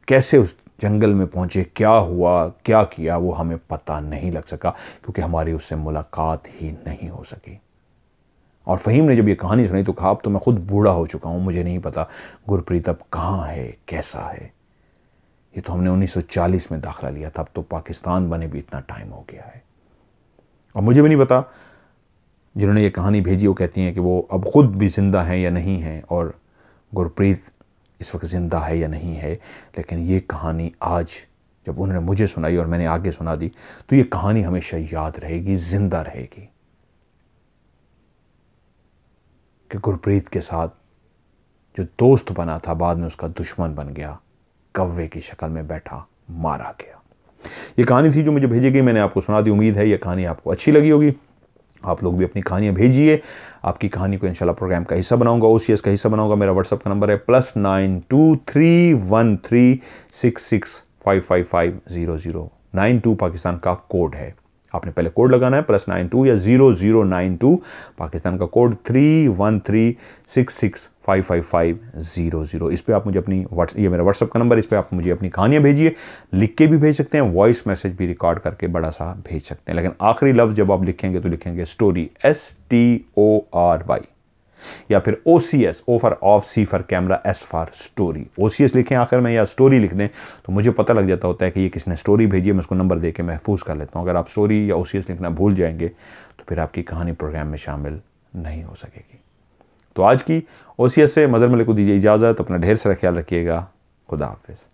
कैसे उस जंगल में पहुंचे, क्या हुआ, क्या किया, वो हमें पता नहीं लग सका क्योंकि हमारी उससे मुलाकात ही नहीं हो सकी। और फ़हीम ने जब ये कहानी सुनी तो कहा अब तो मैं खुद बूढ़ा हो चुका हूँ, मुझे नहीं पता गुरप्रीत अब कहाँ है, कैसा है। ये तो हमने 1940 में दाखिला लिया था, अब तो पाकिस्तान बने भी इतना टाइम हो गया है। और मुझे भी नहीं पता, जिन्होंने ये कहानी भेजी वो कहती हैं कि वो अब ख़ुद भी ज़िंदा हैं या नहीं हैं, और गुरप्रीत इस वक्त ज़िंदा है या नहीं है। लेकिन ये कहानी आज जब उन्होंने मुझे सुनाई और मैंने आगे सुना दी, तो ये कहानी हमेशा याद रहेगी, ज़िंदा रहेगी कि गुरप्रीत के साथ जो दोस्त बना था बाद में उसका दुश्मन बन गया, कौवे की शक्ल में बैठा मारा गया। ये कहानी थी जो मुझे भेजी गई, मैंने आपको सुना दी। उम्मीद है ये कहानी आपको अच्छी लगी होगी। आप लोग भी अपनी कहानियाँ भेजिए। आपकी कहानी को इंशाल्लाह प्रोग्राम का हिस्सा बनाऊंगा, OCS का हिस्सा बनाऊंगा। मेरा व्हाट्सअप का नंबर है +923136655500। 92 पाकिस्तान का कोड है, आपने पहले कोड लगाना है +92 या 0092 पाकिस्तान का कोड 31366555500। इस पे आप मुझे अपनी ये मेरा व्हाट्सअप का नंबर, इस पे आप मुझे अपनी कहानियाँ भेजिए। लिख के भी भेज सकते हैं, वॉइस मैसेज भी रिकॉर्ड करके बड़ा सा भेज सकते हैं। लेकिन आखिरी लफ्ज़ जब आप लिखेंगे तो लिखेंगे स्टोरी, STORY, या फिर OCS, O for of, C for camera, S for story. OCS लिखें आखिर में या स्टोरी लिख दें तो मुझे पता लग जाता होता है कि ये किसने स्टोरी भेजी है। मैं उसको नंबर दे के महफूज कर लेता हूँ। अगर आप स्टोरी या OCS लिखना भूल जाएंगे तो फिर आपकी कहानी प्रोग्राम में शामिल नहीं हो सकेगी। तो आज की OCS से मज़हर मलिक को दीजिए इजाज़त। अपना ढेर सारा ख्याल रखिएगा। खुदा हाफिज़।